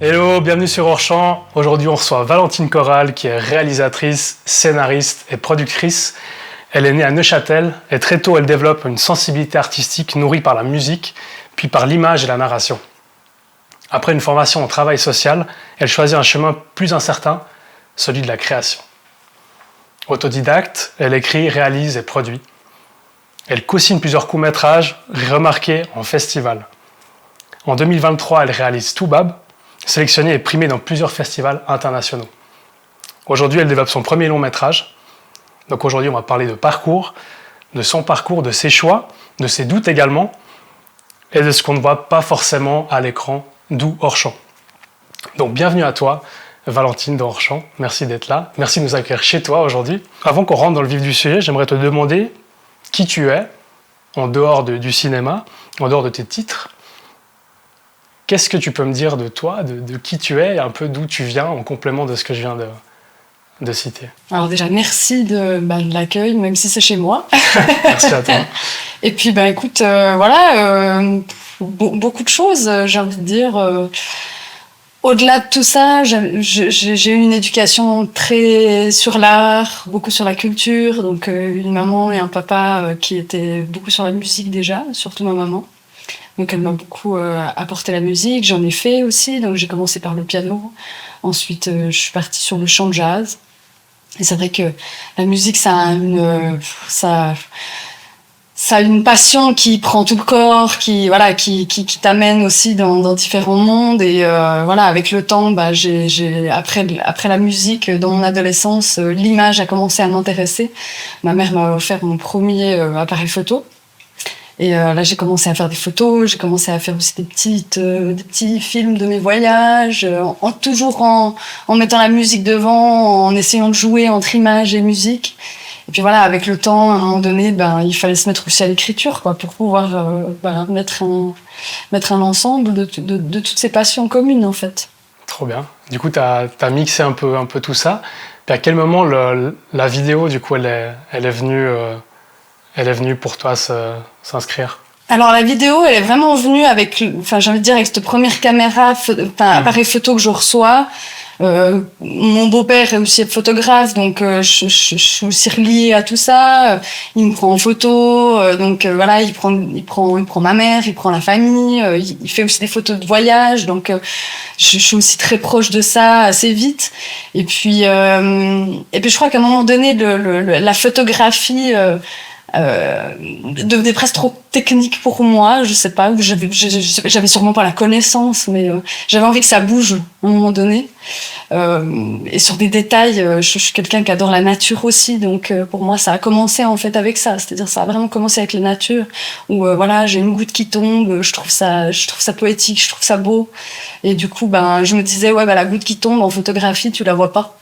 Hello, bienvenue sur Hors-Champ. Aujourd'hui, on reçoit Valentine Corral, qui est réalisatrice, scénariste et productrice. Elle est née à Neuchâtel et très tôt, elle développe une sensibilité artistique nourrie par la musique, puis par l'image et la narration. Après une formation en travail social, elle choisit un chemin plus incertain, celui de la création. Autodidacte, elle écrit, réalise et produit. Elle co-signe plusieurs courts-métrages remarqués en festival. En 2023, elle réalise Toubab, sélectionnée et primée dans plusieurs festivals internationaux. Aujourd'hui, elle développe son premier long-métrage. Donc aujourd'hui, on va parler de parcours, de son parcours, de ses choix, de ses doutes également, et de ce qu'on ne voit pas forcément à l'écran, d'où Hors-Champ. Donc bienvenue à toi, Valentine de Hors-Champ. Merci d'être là. Merci de nous accueillir chez toi aujourd'hui. Avant qu'on rentre dans le vif du sujet, j'aimerais te demander qui tu es, en dehors du cinéma, en dehors de tes titres. Qu'est-ce que tu peux me dire de toi, de qui tu es et un peu d'où tu viens en complément de ce que je viens de citer? Alors déjà, merci de l'accueil, même si c'est chez moi. Merci à toi. Et puis, écoute, beaucoup de choses, j'ai envie de dire. Au-delà de tout ça, j'ai eu une éducation très sur l'art, beaucoup sur la culture. Donc, une maman et un papa qui étaient beaucoup sur la musique déjà, surtout ma maman. Donc elle m'a beaucoup apporté la musique, j'en ai fait aussi, donc j'ai commencé par le piano. Ensuite, je suis partie sur le chant de jazz. Et c'est vrai que la musique, ça a une passion qui prend tout le corps, qui t'amène aussi dans différents mondes. Et avec le temps, après la musique, dans mon adolescence, l'image a commencé à m'intéresser. Ma mère m'a offert mon premier appareil photo. Et là, j'ai commencé à faire des photos, j'ai commencé à faire aussi des petits films de mes voyages, toujours en mettant la musique devant, en essayant de jouer entre images et musique. Et puis voilà, avec le temps, à un moment donné, il fallait se mettre aussi à l'écriture, pour pouvoir mettre un ensemble de toutes ces passions communes, en fait. Trop bien. Du coup, t'as mixé un peu tout ça. Puis à quel moment la vidéo, du coup, elle est venue pour toi s'inscrire? Alors la vidéo, elle est vraiment venue avec cette première caméra, appareil photo que je reçois. Mon beau-père est aussi photographe, donc je suis aussi reliée à tout ça. Il me prend en photo, il prend ma mère, il prend la famille, il fait aussi des photos de voyage, donc je suis aussi très proche de ça assez vite. Et puis je crois qu'à un moment donné, la photographie devenait presque trop technique pour moi, je sais pas, j'avais sûrement pas la connaissance, mais j'avais envie que ça bouge à un moment donné, et sur des détails, je suis quelqu'un qui adore la nature aussi, donc pour moi ça a commencé en fait avec ça, c'est-à-dire ça a vraiment commencé avec la nature, où j'ai une goutte qui tombe, je trouve ça poétique, je trouve ça beau, et du coup je me disais la goutte qui tombe en photographie tu la vois pas.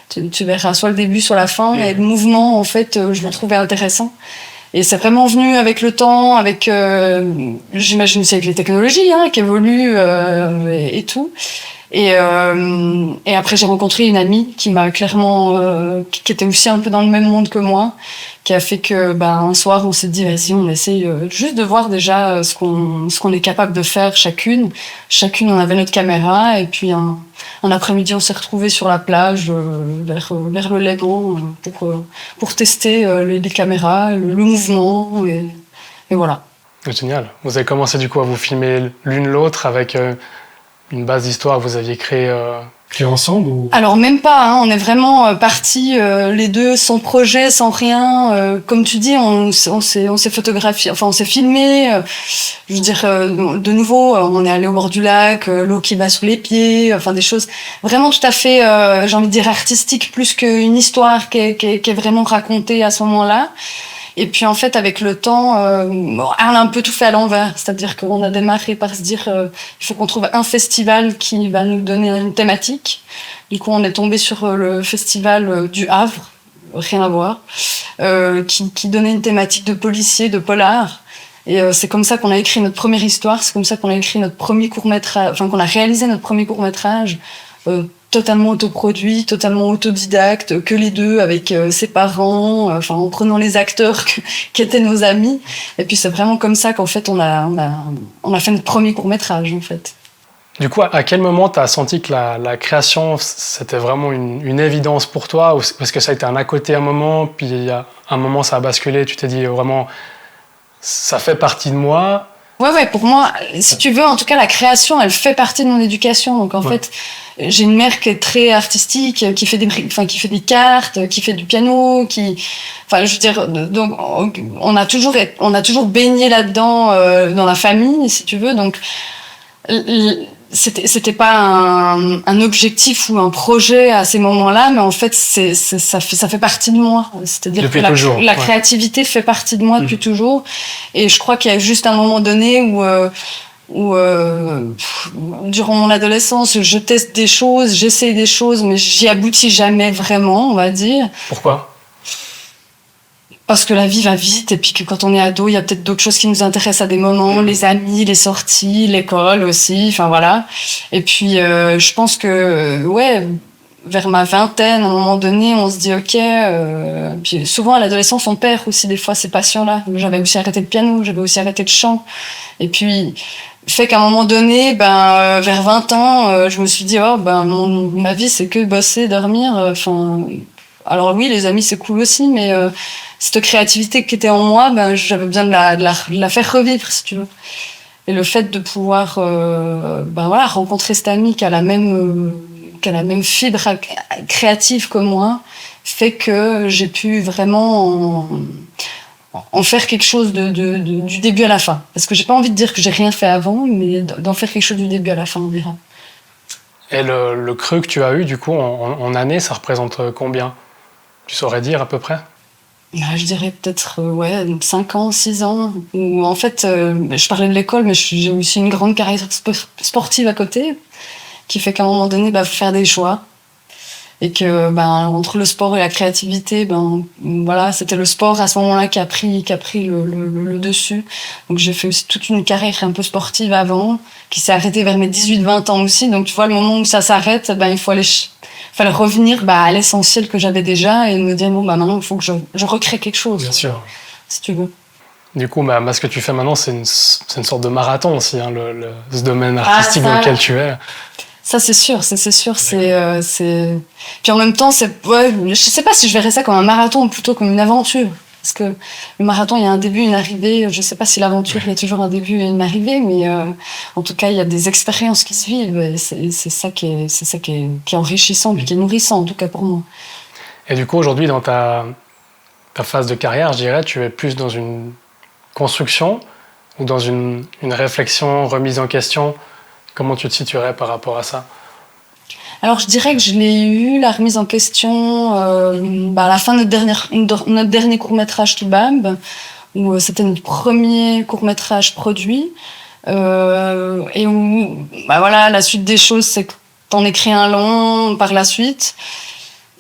Tu verras soit le début, soit la fin, et le mouvement, en fait, je le trouvais intéressant. Et c'est vraiment venu avec le temps, j'imagine aussi avec les technologies qui évoluent et tout. Et après, j'ai rencontré une amie qui m'a clairement, qui était aussi un peu dans le même monde que moi, qui a fait que, un soir, on s'est dit, vas-y, on essaye juste de voir déjà ce qu'on est capable de faire chacune. Chacune, on avait notre caméra, et puis un après-midi, on s'est retrouvés sur la plage, vers le Léman, pour tester les caméras, le mouvement, et voilà. Génial. Vous avez commencé du coup à vous filmer l'une l'autre avec une base d'histoire que vous aviez créée ensemble ou... Alors même pas, on est vraiment partis les deux sans projet, sans rien. Comme tu dis, on s'est photographié, on s'est filmé. Je veux dire, de nouveau, on est allé au bord du lac, l'eau qui va sous les pieds, des choses vraiment tout à fait, j'ai envie de dire artistiques, plus qu'une histoire qui est vraiment racontée à ce moment-là. Et puis en fait, avec le temps, on a un peu tout fait à l'envers. C'est-à-dire qu'on a démarré par se dire il faut qu'on trouve un festival qui va nous donner une thématique. Du coup, on est tombé sur le festival du Havre, rien à voir, qui donnait une thématique de policier, de polar. Et c'est comme ça qu'on a écrit notre première histoire, c'est comme ça qu'on a écrit notre premier court-métrage, qu'on a réalisé notre premier court-métrage. Totalement autoproduit, totalement autodidacte, que les deux avec ses parents, en prenant les acteurs qui étaient nos amis. Et puis c'est vraiment comme ça qu'en fait on a fait notre premier court-métrage en fait. Du coup, à quel moment tu as senti que la création, c'était vraiment une évidence pour toi, ou parce que ça a été un à côté un moment, puis il y a un moment ça a basculé, tu t'es dit vraiment, ça fait partie de moi? Ouais, pour moi, si tu veux, en tout cas, la création, elle fait partie de mon éducation. Donc, en fait, j'ai une mère qui est très artistique, qui fait des cartes, qui fait du piano, je veux dire, donc, on a toujours baigné là-dedans, dans la famille, si tu veux. Donc, c'était pas un objectif ou un projet à ces moments-là, mais en fait, ça fait partie de moi. C'est-à-dire depuis que la créativité fait partie de moi depuis toujours. Et je crois qu'il y a juste un moment donné où durant mon adolescence, je teste des choses, j'essaie des choses, mais j'y aboutis jamais vraiment, on va dire. Pourquoi? Parce que la vie va vite et puis que quand on est ado, il y a peut-être d'autres choses qui nous intéressent à des moments, les amis, les sorties, l'école aussi, enfin voilà. Et puis je pense que vers ma vingtaine, à un moment donné, on se dit ok. Puis souvent à l'adolescence, on perd aussi des fois ces passions-là. J'avais aussi arrêté le piano, j'avais aussi arrêté le chant. Et puis fait qu'à un moment donné, vers 20 ans, je me suis dit ma vie c'est que bosser, dormir. Alors oui, les amis c'est cool aussi, mais cette créativité qui était en moi, j'avais besoin de la faire revivre, si tu veux. Et le fait de pouvoir rencontrer cette amie qui a la même fibre créative que moi fait que j'ai pu vraiment en faire quelque chose du début à la fin. Parce que j'ai pas envie de dire que j'ai rien fait avant, mais d'en faire quelque chose du début à la fin, on dira. Et le creux que tu as eu, du coup, en années, ça représente combien? Tu saurais dire à peu près? Je dirais peut-être 5 ans, 6 ans. Où en fait, je parlais de l'école, mais j'ai aussi une grande carrière sportive à côté, qui fait qu'à un moment donné, faut faire des choix. Et que entre le sport et la créativité, c'était le sport à ce moment-là qui a pris le dessus. Donc j'ai fait aussi toute une carrière un peu sportive avant, qui s'est arrêtée vers mes 18-20 ans aussi. Donc tu vois, le moment où ça s'arrête, il fallait revenir à l'essentiel que j'avais déjà et me dire maintenant il faut que je recrée quelque chose. Bien sûr. Si tu veux. Du coup, ce que tu fais maintenant, c'est une sorte de marathon aussi, hein, ce domaine artistique dans lequel tu es. Ça, c'est sûr. Puis en même temps, je sais pas si je verrais ça comme un marathon ou plutôt comme une aventure. Parce que le marathon, il y a un début, une arrivée. Je sais pas si l'aventure, il y a toujours un début et une arrivée, mais en tout cas, il y a des expériences qui se vivent. Et c'est ça qui est enrichissant, qui est nourrissant, en tout cas pour moi. Et du coup, aujourd'hui, dans ta phase de carrière, je dirais, tu es plus dans une construction ou dans une réflexion, remise en question? Comment tu te situerais par rapport à ça? Alors, je dirais que je l'ai eu, la remise en question, à la fin de notre dernier court-métrage Toubab, où c'était notre premier court-métrage produit, et où, la suite des choses, c'est que t'en écris un long par la suite.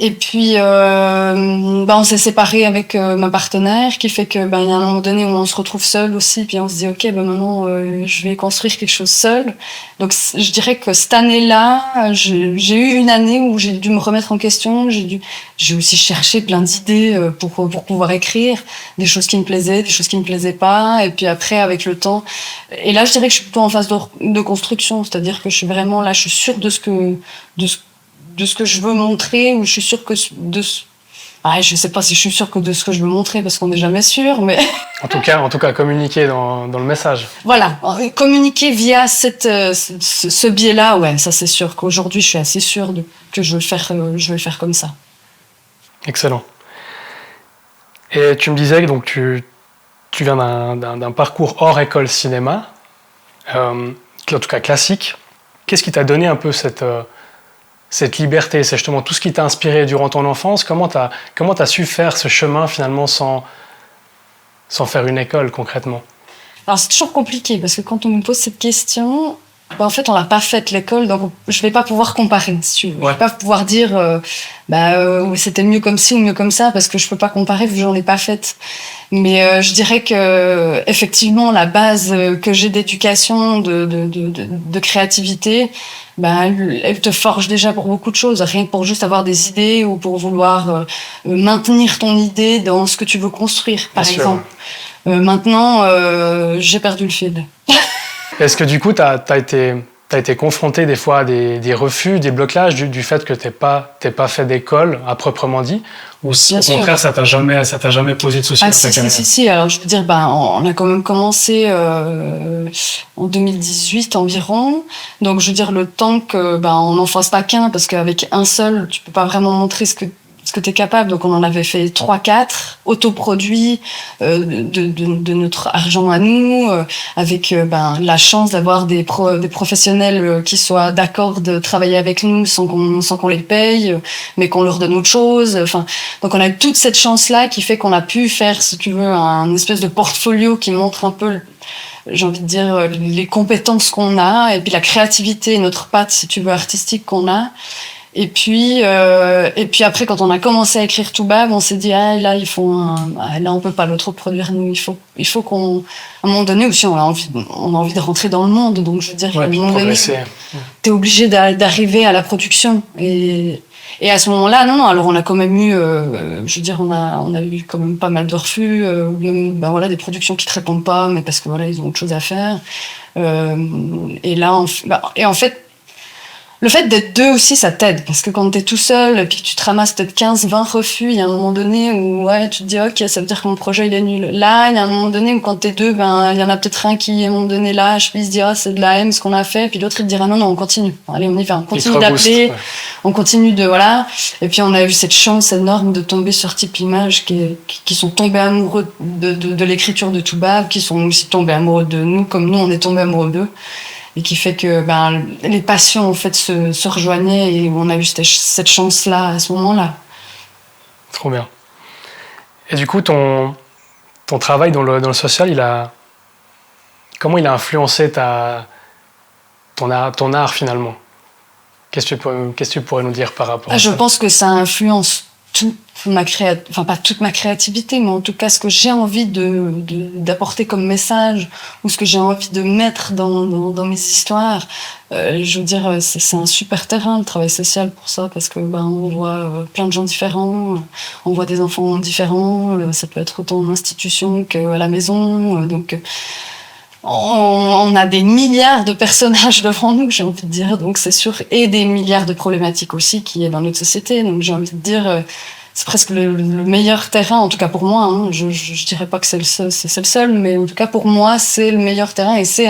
Et puis, on s'est séparés avec ma partenaire, qui fait que, il y a un moment donné où on se retrouve seul aussi, puis on se dit, ok, maintenant, je vais construire quelque chose seul. Donc, je dirais que cette année-là, j'ai eu une année où j'ai dû me remettre en question. J'ai aussi cherché plein d'idées pour pouvoir écrire des choses qui me plaisaient, des choses qui me plaisaient pas. Et puis après, avec le temps, et là, je dirais que je suis plutôt en phase de construction, c'est-à-dire que je suis vraiment là, je suis sûre de ce que je veux montrer, ou je suis sûre que je sais pas si je suis sûre que de ce que je veux montrer, parce qu'on n'est jamais sûr, mais... En tout cas, communiquer dans le message. Voilà, communiquer via ce biais-là, ça c'est sûr qu'aujourd'hui, je suis assez sûre que je vais le faire comme ça. Excellent. Et tu me disais que donc, tu viens d'un parcours hors école cinéma, en tout cas classique. Qu'est-ce qui t'a donné un peu cette liberté? C'est justement tout ce qui t'a inspiré durant ton enfance. Comment t'as su faire ce chemin finalement sans faire une école concrètement? Alors c'est toujours compliqué parce que quand on me pose cette question, en fait on l'a pas faite l'école, donc je vais pas pouvoir comparer. Si tu veux. Je vais pas pouvoir dire c'était mieux comme ci ou mieux comme ça, parce que je peux pas comparer vu que j'en ai pas faite. Mais je dirais que effectivement la base que j'ai d'éducation, de créativité, elle te forge déjà pour beaucoup de choses, rien que pour juste avoir des idées ou pour vouloir maintenir ton idée dans ce que tu veux construire, par exemple. Maintenant, j'ai perdu le fil. Est-ce que du coup, t'as été tu as été confronté des fois à des refus, des blocages du fait que t'aies pas fait d'école à proprement dit, ou Bien au sûr. contraire ça t'a jamais posé de soucis dans ta carrière? Si. Alors, je veux dire, on a quand même commencé en 2018 environ. Donc, je veux dire, le temps que on n'en fasse pas qu'un, parce qu'avec un seul, tu peux pas vraiment montrer ce que tu es capable. Donc, on en avait fait 3-4 autoproduits de notre argent à nous, avec la chance d'avoir des professionnels qui soient d'accord de travailler avec nous sans qu'on les paye, mais qu'on leur donne autre chose. Enfin, donc on a eu toute cette chance-là qui fait qu'on a pu faire, si tu veux, un espèce de portfolio qui montre un peu, j'ai envie de dire, les compétences qu'on a, et puis la créativité, notre patte, si tu veux, artistique qu'on a. Et puis après, quand on a commencé à écrire Toubab, on s'est dit, là, là, on peut pas l'autoproduire, nous, il faut qu'on, à un moment donné aussi, on a envie de rentrer dans le monde. Donc, je veux dire, à un moment donné, t'es obligé d'arriver à la production. Et à ce moment-là, non, alors on a quand même eu, je veux dire, on a eu quand même pas mal de refus, des productions qui te répondent pas, mais parce que voilà, ils ont autre chose à faire. Et là, et en fait, le fait d'être deux aussi, ça t'aide. Parce que quand t'es tout seul, et puis que tu te ramasses peut-être 15-20 refus, il y a un moment donné où, tu te dis, ok, ça veut dire que mon projet, il est nul. Là, il y a un moment donné où quand t'es deux, il y en a peut-être un qui, à un moment donné, lâche, puis il se dira, c'est de la haine, ce qu'on a fait. Puis l'autre, il te dira, non, on continue. Allez, on y va. On continue d'appeler. On continue voilà. Et puis, on a eu cette chance énorme de tomber sur Type Image qui sont tombés amoureux de l'écriture de Toubab, qui sont aussi tombés amoureux de nous, comme nous, on est tombés amoureux d'eux. Et qui fait que les passions en fait se rejoignaient et on a eu cette chance-là à ce moment-là. Trop bien. Et du coup, ton travail dans le social, comment il a influencé ton art finalement? Qu'est-ce que tu pourrais nous dire par rapport à ça? Je pense que ça influence pas toute ma créativité, mais en tout cas ce que j'ai envie d'apporter comme message ou ce que j'ai envie de mettre dans mes histoires. Je veux dire, c'est un super terrain le travail social pour ça, parce que on voit plein de gens différents, on voit des enfants différents, ça peut être autant en institution qu'à la maison, donc on a des milliards de personnages devant nous, j'ai envie de dire, donc c'est sûr, et des milliards de problématiques aussi qui est dans notre société, donc j'ai envie de dire, c'est presque le meilleur terrain, en tout cas pour moi, hein. Je dirais pas que c'est le seul, mais en tout cas pour moi, c'est le meilleur terrain, et c'est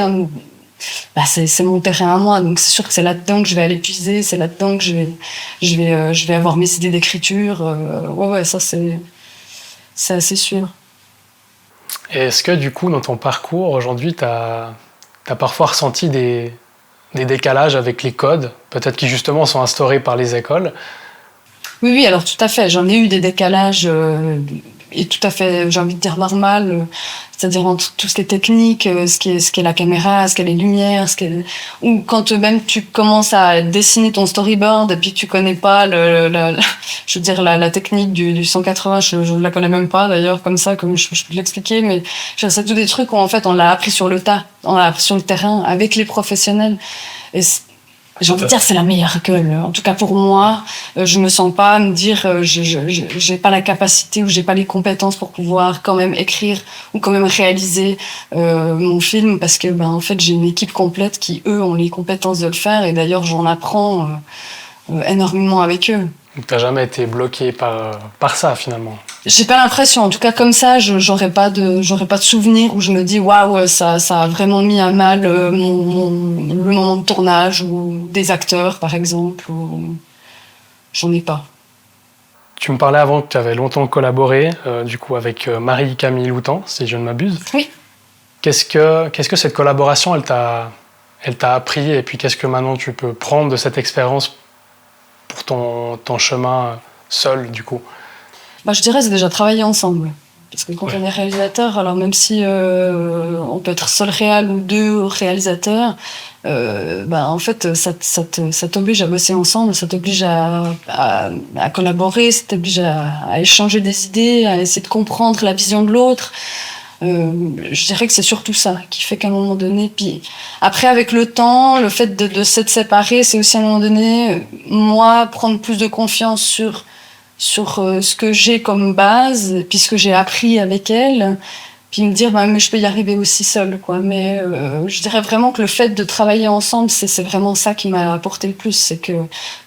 mon terrain à moi, donc c'est sûr que c'est là-dedans que je vais aller puiser, c'est là-dedans que je vais avoir mes idées d'écriture, ça c'est assez sûr. Et est-ce que du coup, dans ton parcours, aujourd'hui, tu as parfois ressenti des décalages avec les codes, peut-être qui justement sont instaurés par les écoles? Oui, alors tout à fait. J'en ai eu des décalages et tout à fait, j'ai envie de dire normal, c'est-à-dire entre tout ce qui est technique, ce qui est la caméra, ce qu'est les lumières, ou quand même tu commences à dessiner ton storyboard et puis tu connais pas je veux dire la technique du 180, je la connais même pas d'ailleurs comme ça, comme je peux l'expliquer, mais c'est tous des trucs où en fait on l'a appris sur le tas, on l'a appris sur le terrain avec les professionnels. Et j'ai envie de dire c'est la meilleure école. En tout cas pour moi, je me sens pas me dire j'ai pas la capacité ou j'ai pas les compétences pour pouvoir quand même écrire ou quand même réaliser mon film, parce que en fait j'ai une équipe complète qui eux ont les compétences de le faire, et d'ailleurs j'en apprends énormément avec eux. Donc t'as jamais été bloqué par ça finalement? J'ai pas l'impression, en tout cas comme ça, j'aurais pas de souvenir où je me dis waouh, ça a vraiment mis à mal le moment de tournage ou des acteurs par exemple. J'en ai pas. Tu me parlais avant que tu avais longtemps collaboré du coup avec Marie-Camille Loutan, si je ne m'abuse. Oui. Qu'est-ce que cette collaboration elle t'a appris, et puis qu'est-ce que maintenant tu peux prendre de cette expérience pour ton chemin seul du coup? Je dirais c'est déjà travailler ensemble. Parce que quand on est réalisateur, alors même si on peut être seul réal ou deux réalisateurs, en fait ça t'oblige à bosser ensemble, ça t'oblige à collaborer, ça t'oblige à échanger des idées, à essayer de comprendre la vision de l'autre. Je dirais que c'est surtout ça qui fait qu'à un moment donné, puis après avec le temps, le fait de s'être séparés, c'est aussi à un moment donné, moi, prendre plus de confiance sur ce que j'ai comme base, puis ce que j'ai appris avec elle, puis me dire, bah, mais je peux y arriver aussi seule, quoi. Mais je dirais vraiment que le fait de travailler ensemble, c'est vraiment ça qui m'a apporté le plus. C'est que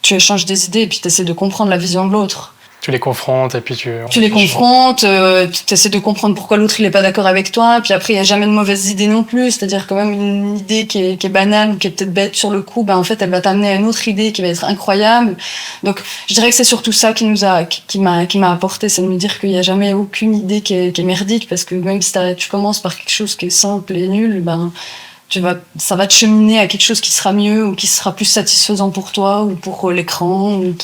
tu échanges des idées et puis tu essaies de comprendre la vision de l'autre. Tu les confrontes et puis Tu les confrontes, tu essaies de comprendre pourquoi l'autre il est pas d'accord avec toi, puis après il y a jamais de mauvaises idées non plus, c'est-à-dire quand même une idée qui est banale ou qui est peut-être bête sur le coup, ben en fait elle va t'amener à une autre idée qui va être incroyable. Donc je dirais que c'est surtout ça qui m'a apporté, c'est de me dire qu'il y a jamais aucune idée qui est merdique, parce que même si tu commences par quelque chose qui est simple et nul, ben ça va te cheminer à quelque chose qui sera mieux ou qui sera plus satisfaisant pour toi ou pour l'écran ou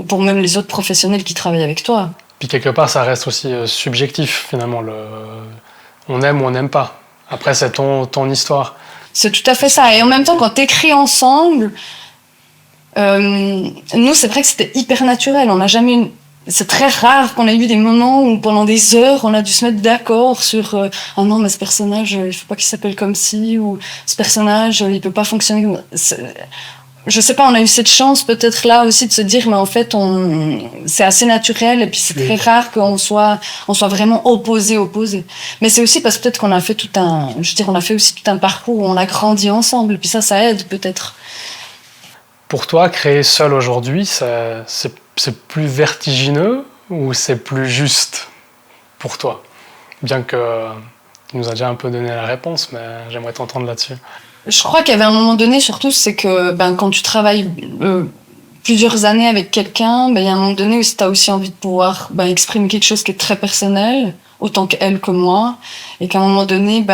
pour même les autres professionnels qui travaillent avec toi. Puis quelque part, ça reste aussi subjectif, finalement. On aime ou on n'aime pas. Après, c'est ton histoire. C'est tout à fait ça. Et en même temps, quand t'écris ensemble, nous, c'est vrai que c'était hyper naturel. On n'a jamais C'est très rare qu'on ait eu des moments où pendant des heures, on a dû se mettre d'accord sur ah non, mais ce personnage, il faut pas qu'il s'appelle comme ci, ou ce personnage, il peut pas fonctionner comme... Je sais pas, on a eu cette chance peut-être là aussi de se dire, mais en fait, c'est assez naturel, et puis c'est très rare qu'on soit vraiment opposés. Mais c'est aussi parce que peut-être qu'on a fait on a fait aussi tout un parcours où on a grandi ensemble, et puis ça aide peut-être. Pour toi, créer seul aujourd'hui, c'est plus vertigineux ou c'est plus juste pour toi? Bien que tu nous as déjà un peu donné la réponse, mais j'aimerais t'entendre là-dessus. Je crois qu'il y avait un moment donné, surtout, c'est que quand tu travailles plusieurs années avec quelqu'un, il y a un moment donné où tu as aussi envie de pouvoir exprimer quelque chose qui est très personnel, autant qu'elle que moi, et qu'à un moment donné,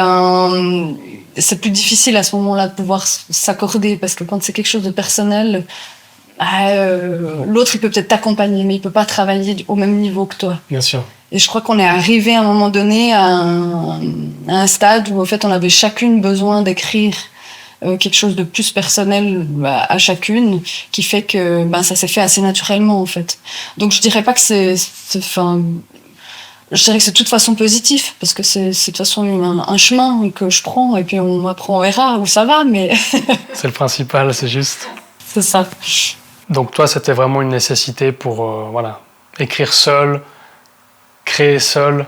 c'est plus difficile à ce moment-là de pouvoir s'accorder, parce que quand c'est quelque chose de personnel, l'autre il peut peut-être t'accompagner, mais il peut pas travailler au même niveau que toi. Bien sûr. Et je crois qu'on est arrivé à un moment donné à un stade où en fait on avait chacune besoin d'écrire quelque chose de plus personnel à chacune, qui fait que ça s'est fait assez naturellement en fait. Donc je dirais pas que je dirais que c'est de toute façon positif, parce que c'est de toute façon un chemin que je prends, et puis on verra où ça va, mais... C'est le principal, c'est juste. C'est ça. Donc toi, c'était vraiment une nécessité pour écrire seul, créer seul.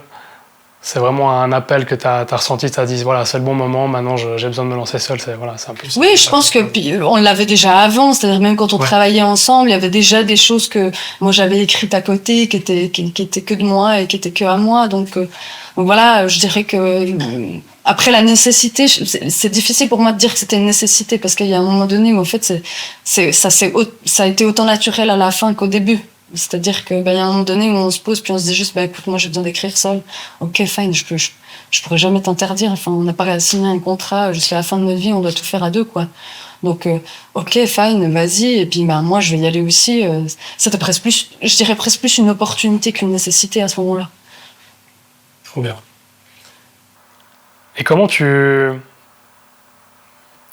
C'est vraiment un appel que tu as ressenti, tu as dit, voilà, c'est le bon moment, maintenant j'ai besoin de me lancer seul. C'est un peu ça. Oui, je pense que on l'avait déjà avant, c'est-à-dire même quand on travaillait ensemble, il y avait déjà des choses que moi j'avais écrites à côté, qui étaient que de moi et qui étaient que à moi. Donc voilà, je dirais que après la nécessité, c'est difficile pour moi de dire que c'était une nécessité, parce qu'il y a un moment donné où en fait ça a été autant naturel à la fin qu'au début. C'est-à-dire que y a un moment donné où on se pose, puis on se dit juste écoute, moi j'ai besoin d'écrire seul. Ok, fine, je pourrais jamais t'interdire. Enfin, on n'a pas signé un contrat jusqu'à la fin de notre vie, on doit tout faire à deux, quoi. Donc ok, fine, vas-y. Et puis moi je vais y aller aussi. C'était presque plus, je dirais presque plus une opportunité qu'une nécessité à ce moment-là. Trop bien. Et comment tu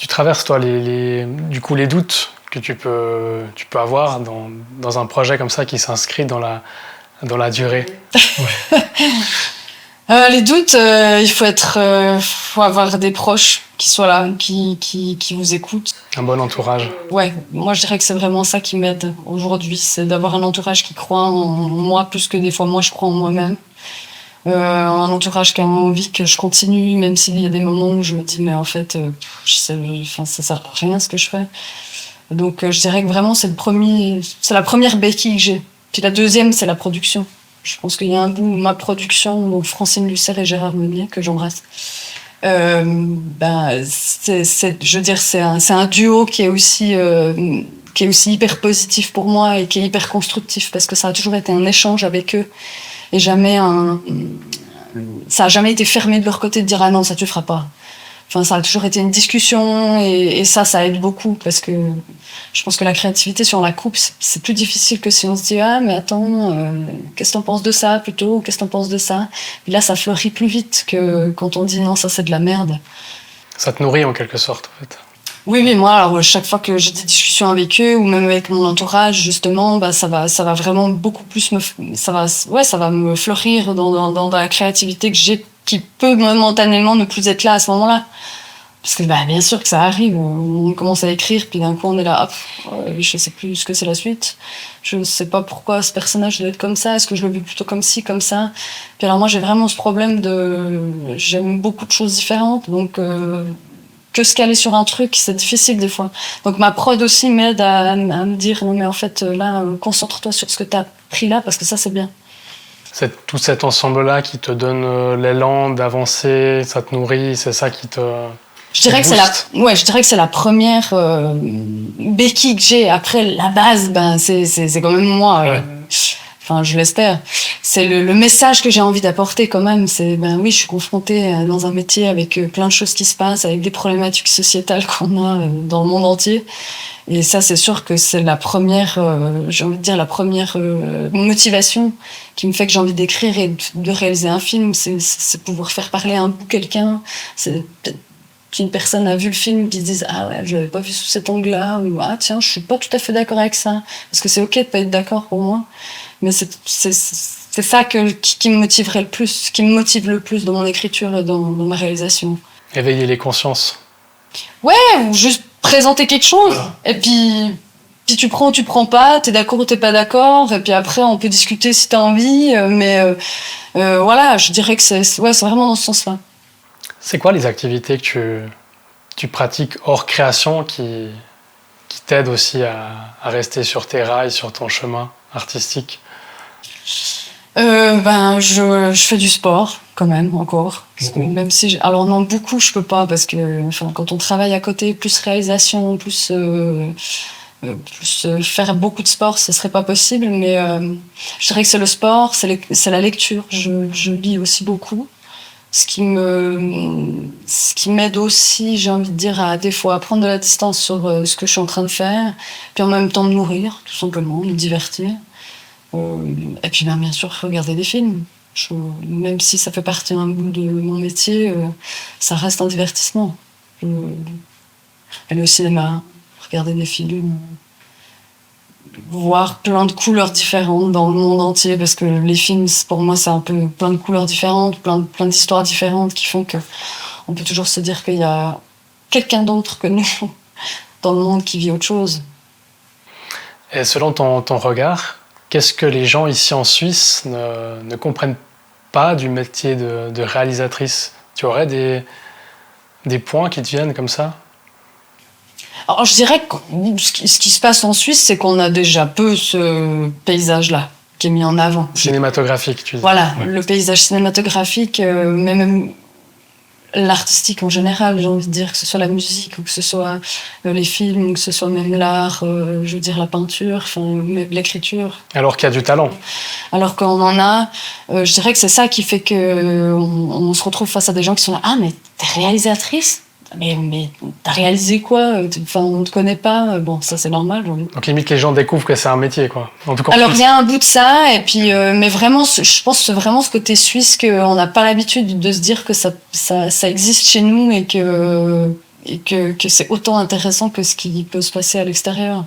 traverses toi du coup les doutes que tu peux avoir dans un projet comme ça qui s'inscrit dans la durée? Les doutes, il faut avoir des proches qui soient là, qui vous écoutent. Un bon entourage. Ouais, moi je dirais que c'est vraiment ça qui m'aide aujourd'hui, c'est d'avoir un entourage qui croit en moi plus que des fois moi je crois en moi-même. Un entourage qui a envie que je continue, même s'il y a des moments où je me dis mais en fait, ça sert à rien ce que je fais. Donc je dirais que vraiment c'est la première béquille que j'ai. Puis la deuxième, c'est la production. Je pense qu'il y a un bout, ma production, donc Francine Lucère et Gérard Meunier, que j'embrasse. C'est un duo qui est aussi hyper positif pour moi et qui est hyper constructif, parce que ça a toujours été un échange avec eux et ça a jamais été fermé de leur côté de dire ah non, ça tu feras pas. Enfin, ça a toujours été une discussion, et ça aide beaucoup, parce que je pense que la créativité, si on la coupe, c'est plus difficile que si on se dit ah mais attends, qu'est-ce que t'en penses de ça plutôt, qu'est-ce que t'en penses de ça. Et là, ça fleurit plus vite que quand on dit non, ça c'est de la merde. Ça te nourrit en quelque sorte en fait. Oui, moi, alors chaque fois que j'ai des discussions avec eux ou même avec mon entourage, justement, ça va vraiment beaucoup plus ça va me fleurir dans la créativité que j'ai, qui peut momentanément ne plus être là à ce moment-là. Parce que bien sûr que ça arrive, on commence à écrire, puis d'un coup on est là, je sais plus ce que c'est la suite, je sais pas pourquoi ce personnage doit être comme ça, est-ce que je le vis plutôt comme ci, comme ça. Puis alors moi j'ai vraiment ce problème j'aime beaucoup de choses différentes, donc que se caler sur un truc, c'est difficile des fois. Donc ma prod aussi m'aide à me dire, non mais en fait là, concentre-toi sur ce que t'as pris là, parce que ça c'est bien. C'est tout cet ensemble-là qui te donne l'élan d'avancer, ça te nourrit, c'est ça qui te... Je dirais que c'est la première béquille que j'ai. Après, la base, c'est quand même moi. Ouais. Enfin, je l'espère. C'est le message que j'ai envie d'apporter quand même. C'est, oui, je suis confrontée dans un métier avec plein de choses qui se passent, avec des problématiques sociétales qu'on a dans le monde entier. Et ça, c'est sûr que c'est la première, j'ai envie de dire, la première motivation qui me fait que j'ai envie d'écrire et de réaliser un film. C'est pouvoir faire parler un bout quelqu'un. C'est qu'une personne a vu le film, qui se dise ah ouais, je l'avais pas vu sous cet angle-là, ou ah tiens, je suis pas tout à fait d'accord avec ça, parce que c'est ok de pas être d'accord pour moi, mais c'est ça qui me motiverait le plus, qui me motive le plus dans mon écriture et dans ma réalisation. Éveiller les consciences. Ouais, ou juste présenter quelque chose, et puis tu prends ou tu prends pas, t'es d'accord ou t'es pas d'accord, et puis après on peut discuter si t'as envie, mais voilà, je dirais que c'est vraiment dans ce sens-là. C'est quoi les activités que tu pratiques hors création qui t'aident aussi à rester sur tes rails, sur ton chemin artistique? Je fais du sport quand même encore. Même si alors non, beaucoup je peux pas, parce que quand on travaille à côté, plus réalisation, plus faire beaucoup de sport, ce serait pas possible. Mais je dirais que c'est le sport, c'est la lecture. Je lis aussi beaucoup. Ce qui m'aide aussi, j'ai envie de dire, à des fois à prendre de la distance sur ce que je suis en train de faire, puis en même temps me nourrir, tout simplement, me divertir. Et puis bien sûr, regarder des films. Même si ça fait partie un bout de mon métier, ça reste un divertissement. Aller au cinéma, regarder des films, voir plein de couleurs différentes dans le monde entier, parce que les films, pour moi, c'est un peu plein de couleurs différentes, plein d'histoires différentes qui font que on peut toujours se dire qu'il y a quelqu'un d'autre que nous dans le monde qui vit autre chose. Et selon ton regard, qu'est-ce que les gens ici en Suisse ne comprennent pas du métier de réalisatrice? Tu aurais des points qui te viennent comme ça? Alors, je dirais que ce qui se passe en Suisse, c'est qu'on a déjà peu ce paysage-là qui est mis en avant. Cinématographique, tu dis. Voilà, ouais. Le paysage cinématographique, mais même l'artistique en général, j'ai envie de dire, que ce soit la musique, ou que ce soit les films, ou que ce soit même l'art, je veux dire la peinture, même l'écriture. Alors qu'il y a du talent. Alors qu'on en a, je dirais que c'est ça qui fait que on se retrouve face à des gens qui sont là, ah mais t'es réalisatrice? Mais t'as réalisé quoi? On ne te connaît pas. Bon, ça c'est normal. Donc limite les gens découvrent que c'est un métier, quoi. En tout cas, alors il y a un bout de ça, et puis mais vraiment, je pense que c'est vraiment ce côté suisse qu'on n'a pas l'habitude de se dire que ça existe chez nous, et que c'est autant intéressant que ce qui peut se passer à l'extérieur.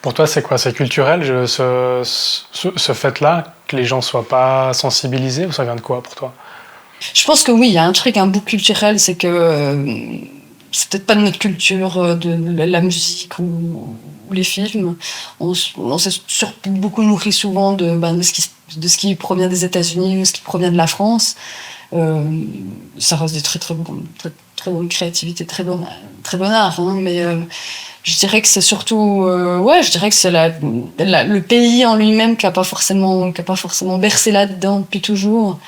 Pour toi, c'est quoi? C'est culturel, ce fait-là, que les gens soient pas sensibilisés, ou ça vient de quoi pour toi? Je pense que oui, il y a un bout culturel, c'est que c'est peut-être pas de notre culture, de la musique ou les films. On s'est beaucoup nourri souvent de ce qui provient des États-Unis ou ce qui provient de la France. Ça reste des très bonne créativité, très bon art, hein, mais je dirais que c'est surtout je dirais que c'est le pays en lui-même qui a pas forcément bercé là-dedans depuis toujours.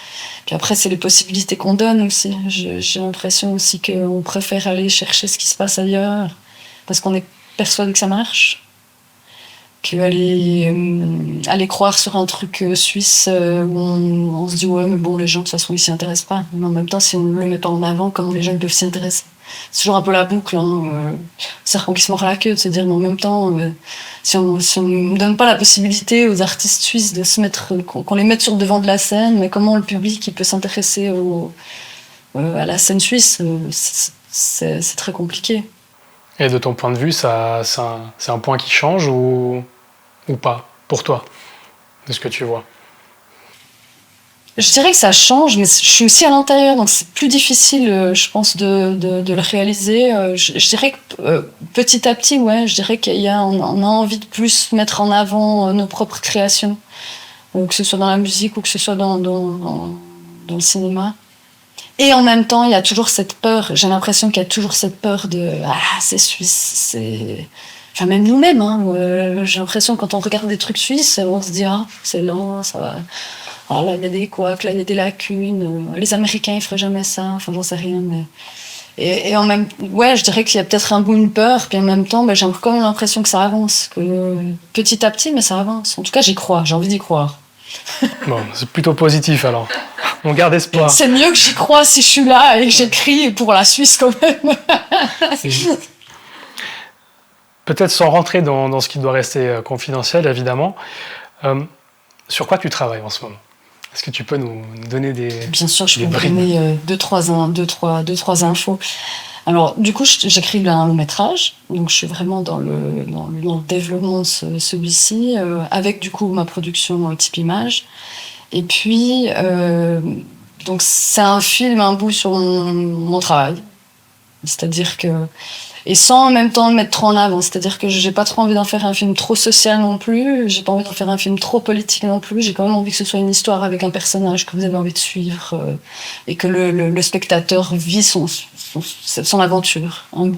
Puis après, c'est les possibilités qu'on donne aussi. J'ai l'impression aussi qu'on préfère aller chercher ce qui se passe ailleurs parce qu'on est persuadé que ça marche, qu'aller croire sur un truc suisse où on se dit ouais mais bon, les gens de toute façon ils s'y intéressent pas. Mais en même temps, si on ne le met pas en avant, comment les gens peuvent s'y intéresser? C'est toujours un peu la boucle, serpent qui se mord la queue, de se dire mais en même temps, si on ne donne pas la possibilité aux artistes suisses de se mettre, qu'on les mette sur le devant de la scène, mais comment le public il peut s'intéresser à la scène suisse? C'est très compliqué. Et de ton point de vue, c'est un point qui change ou pas, pour toi, de ce que tu vois? Je dirais que ça change, mais je suis aussi à l'intérieur, donc c'est plus difficile, je pense, de le réaliser. Je dirais que petit à petit, ouais, je dirais on a envie de plus mettre en avant nos propres créations, que ce soit dans la musique ou que ce soit dans le cinéma. Et en même temps, il y a toujours cette peur. J'ai l'impression qu'il y a toujours cette peur de c'est suisse, c'est. Enfin, même nous-mêmes, hein, j'ai l'impression que quand on regarde des trucs suisses, on se dit c'est lent, ça va. Alors là, il y a des couacs, là, il y a des lacunes. Les Américains, ils feraient jamais ça. Enfin, j'en sais rien, mais. Et en même ouais, je dirais qu'il y a peut-être un bout une peur, puis en même temps, j'ai quand même l'impression que ça avance, que petit à petit, mais ça avance. En tout cas, j'y crois, j'ai envie d'y croire. Bon, c'est plutôt positif alors. On garde espoir. C'est mieux que j'y crois si je suis là et que j'écris pour la Suisse quand même. Peut-être sans rentrer dans ce qui doit rester confidentiel, évidemment. Sur quoi tu travailles en ce moment? Est-ce que tu peux nous donner des... Bien sûr, je peux vous donner deux, trois infos. Alors, du coup, j'écris un long métrage, donc je suis vraiment dans le développement de celui-ci, avec du coup ma production Type Image. Et puis, donc c'est un film, un bout sur mon travail. C'est-à-dire que... Et sans en même temps le mettre trop en avant. C'est-à-dire que j'ai pas trop envie d'en faire un film trop social non plus. J'ai pas envie d'en faire un film trop politique non plus. J'ai quand même envie que ce soit une histoire avec un personnage que vous avez envie de suivre et que le spectateur vit son aventure. Hein.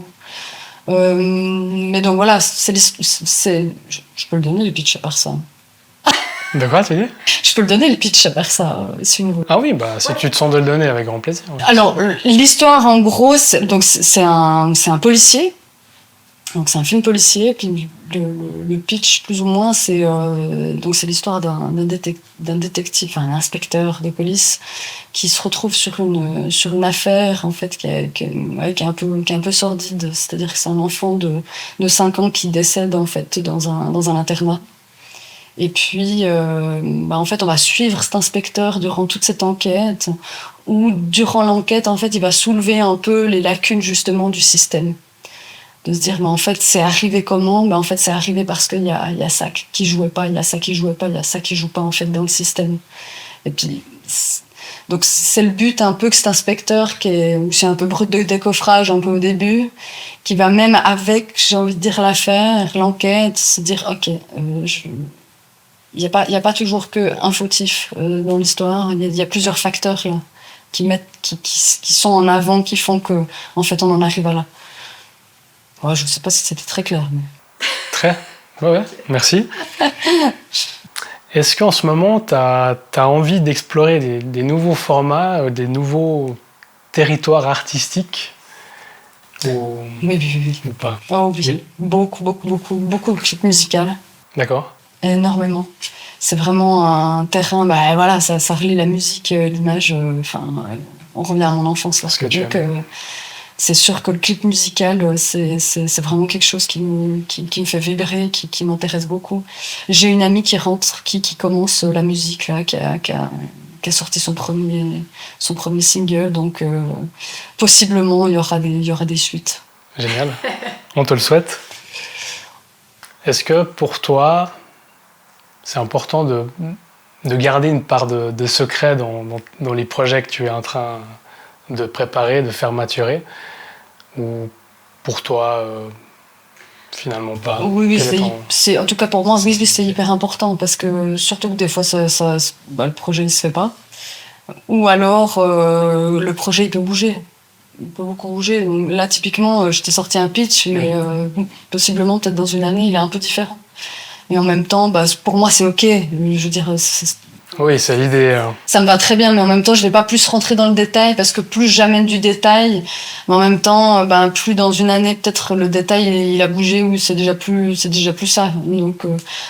Mais donc voilà, je peux le donner le pitch à part ça. De quoi, tu dis? Je peux le donner le pitch à part ça, si vous voulez. Ah oui, si tu te sens de le donner, avec grand plaisir. Ouais. Alors, l'histoire, en gros, c'est un policier. Donc, c'est un film policier. Puis le pitch, plus ou moins, c'est l'histoire d'un détective, enfin, un inspecteur de police qui se retrouve sur une affaire, en fait, qui est un peu sordide. C'est-à-dire que c'est un enfant de 5 ans qui décède, en fait, dans un internat. Et puis, en fait, on va suivre cet inspecteur durant toute cette enquête, où, durant l'enquête, en fait, il va soulever un peu les lacunes, justement, du système. De se dire, mais en fait, c'est arrivé comment? En fait, c'est arrivé parce qu'il y a ça qui jouait pas, il y a ça qui jouait pas, il y a ça qui joue pas, en fait, dans le système. Et puis, donc, c'est le but, un peu, que cet inspecteur, c'est un peu brut de décoffrage, un peu au début, qui va même avec, j'ai envie de dire, l'affaire, l'enquête, se dire, ok, il n'y a pas toujours qu'un fautif dans l'histoire. Il y a plusieurs facteurs là, qui sont en avant, qui font que, en fait, on en arrive à là. Ouais, je ne sais pas si c'était très clair. Mais... Très. Ouais, merci. Est-ce qu'en ce moment, tu as envie d'explorer des nouveaux formats, des nouveaux territoires artistiques Oui. Ou pas? Oh, oui. Beaucoup de clips musicaux. D'accord. Énormément. C'est vraiment un terrain, voilà, ça relie la musique, l'image, on revient à mon enfance. Parce que donc, c'est sûr que le clip musical, c'est vraiment quelque chose qui me fait vibrer, qui m'intéresse beaucoup. J'ai une amie qui commence la musique, là, qui a sorti son premier single, donc possiblement il y aura des suites. Génial. On te le souhaite. Est-ce que pour toi, c'est important de garder une part de secret dans les projets que tu es en train de préparer, de faire maturer? Ou pour toi, finalement pas? Oui, c'est en tout cas pour moi, oui, c'est hyper important, parce que surtout que des fois, le projet ne se fait pas. Ou alors, le projet, il peut bouger. Il peut beaucoup bouger. Donc, là, typiquement, je t'ai sorti un pitch, mais possiblement, peut-être dans une année, il est un peu différent. Et en même temps, pour moi, c'est OK. Je veux dire, oui, c'est l'idée. Ça me va très bien, mais en même temps, je vais pas plus rentrer dans le détail, parce que plus j'amène du détail, mais en même temps, plus dans une année, peut-être le détail, il a bougé, ou c'est déjà plus ça. Donc,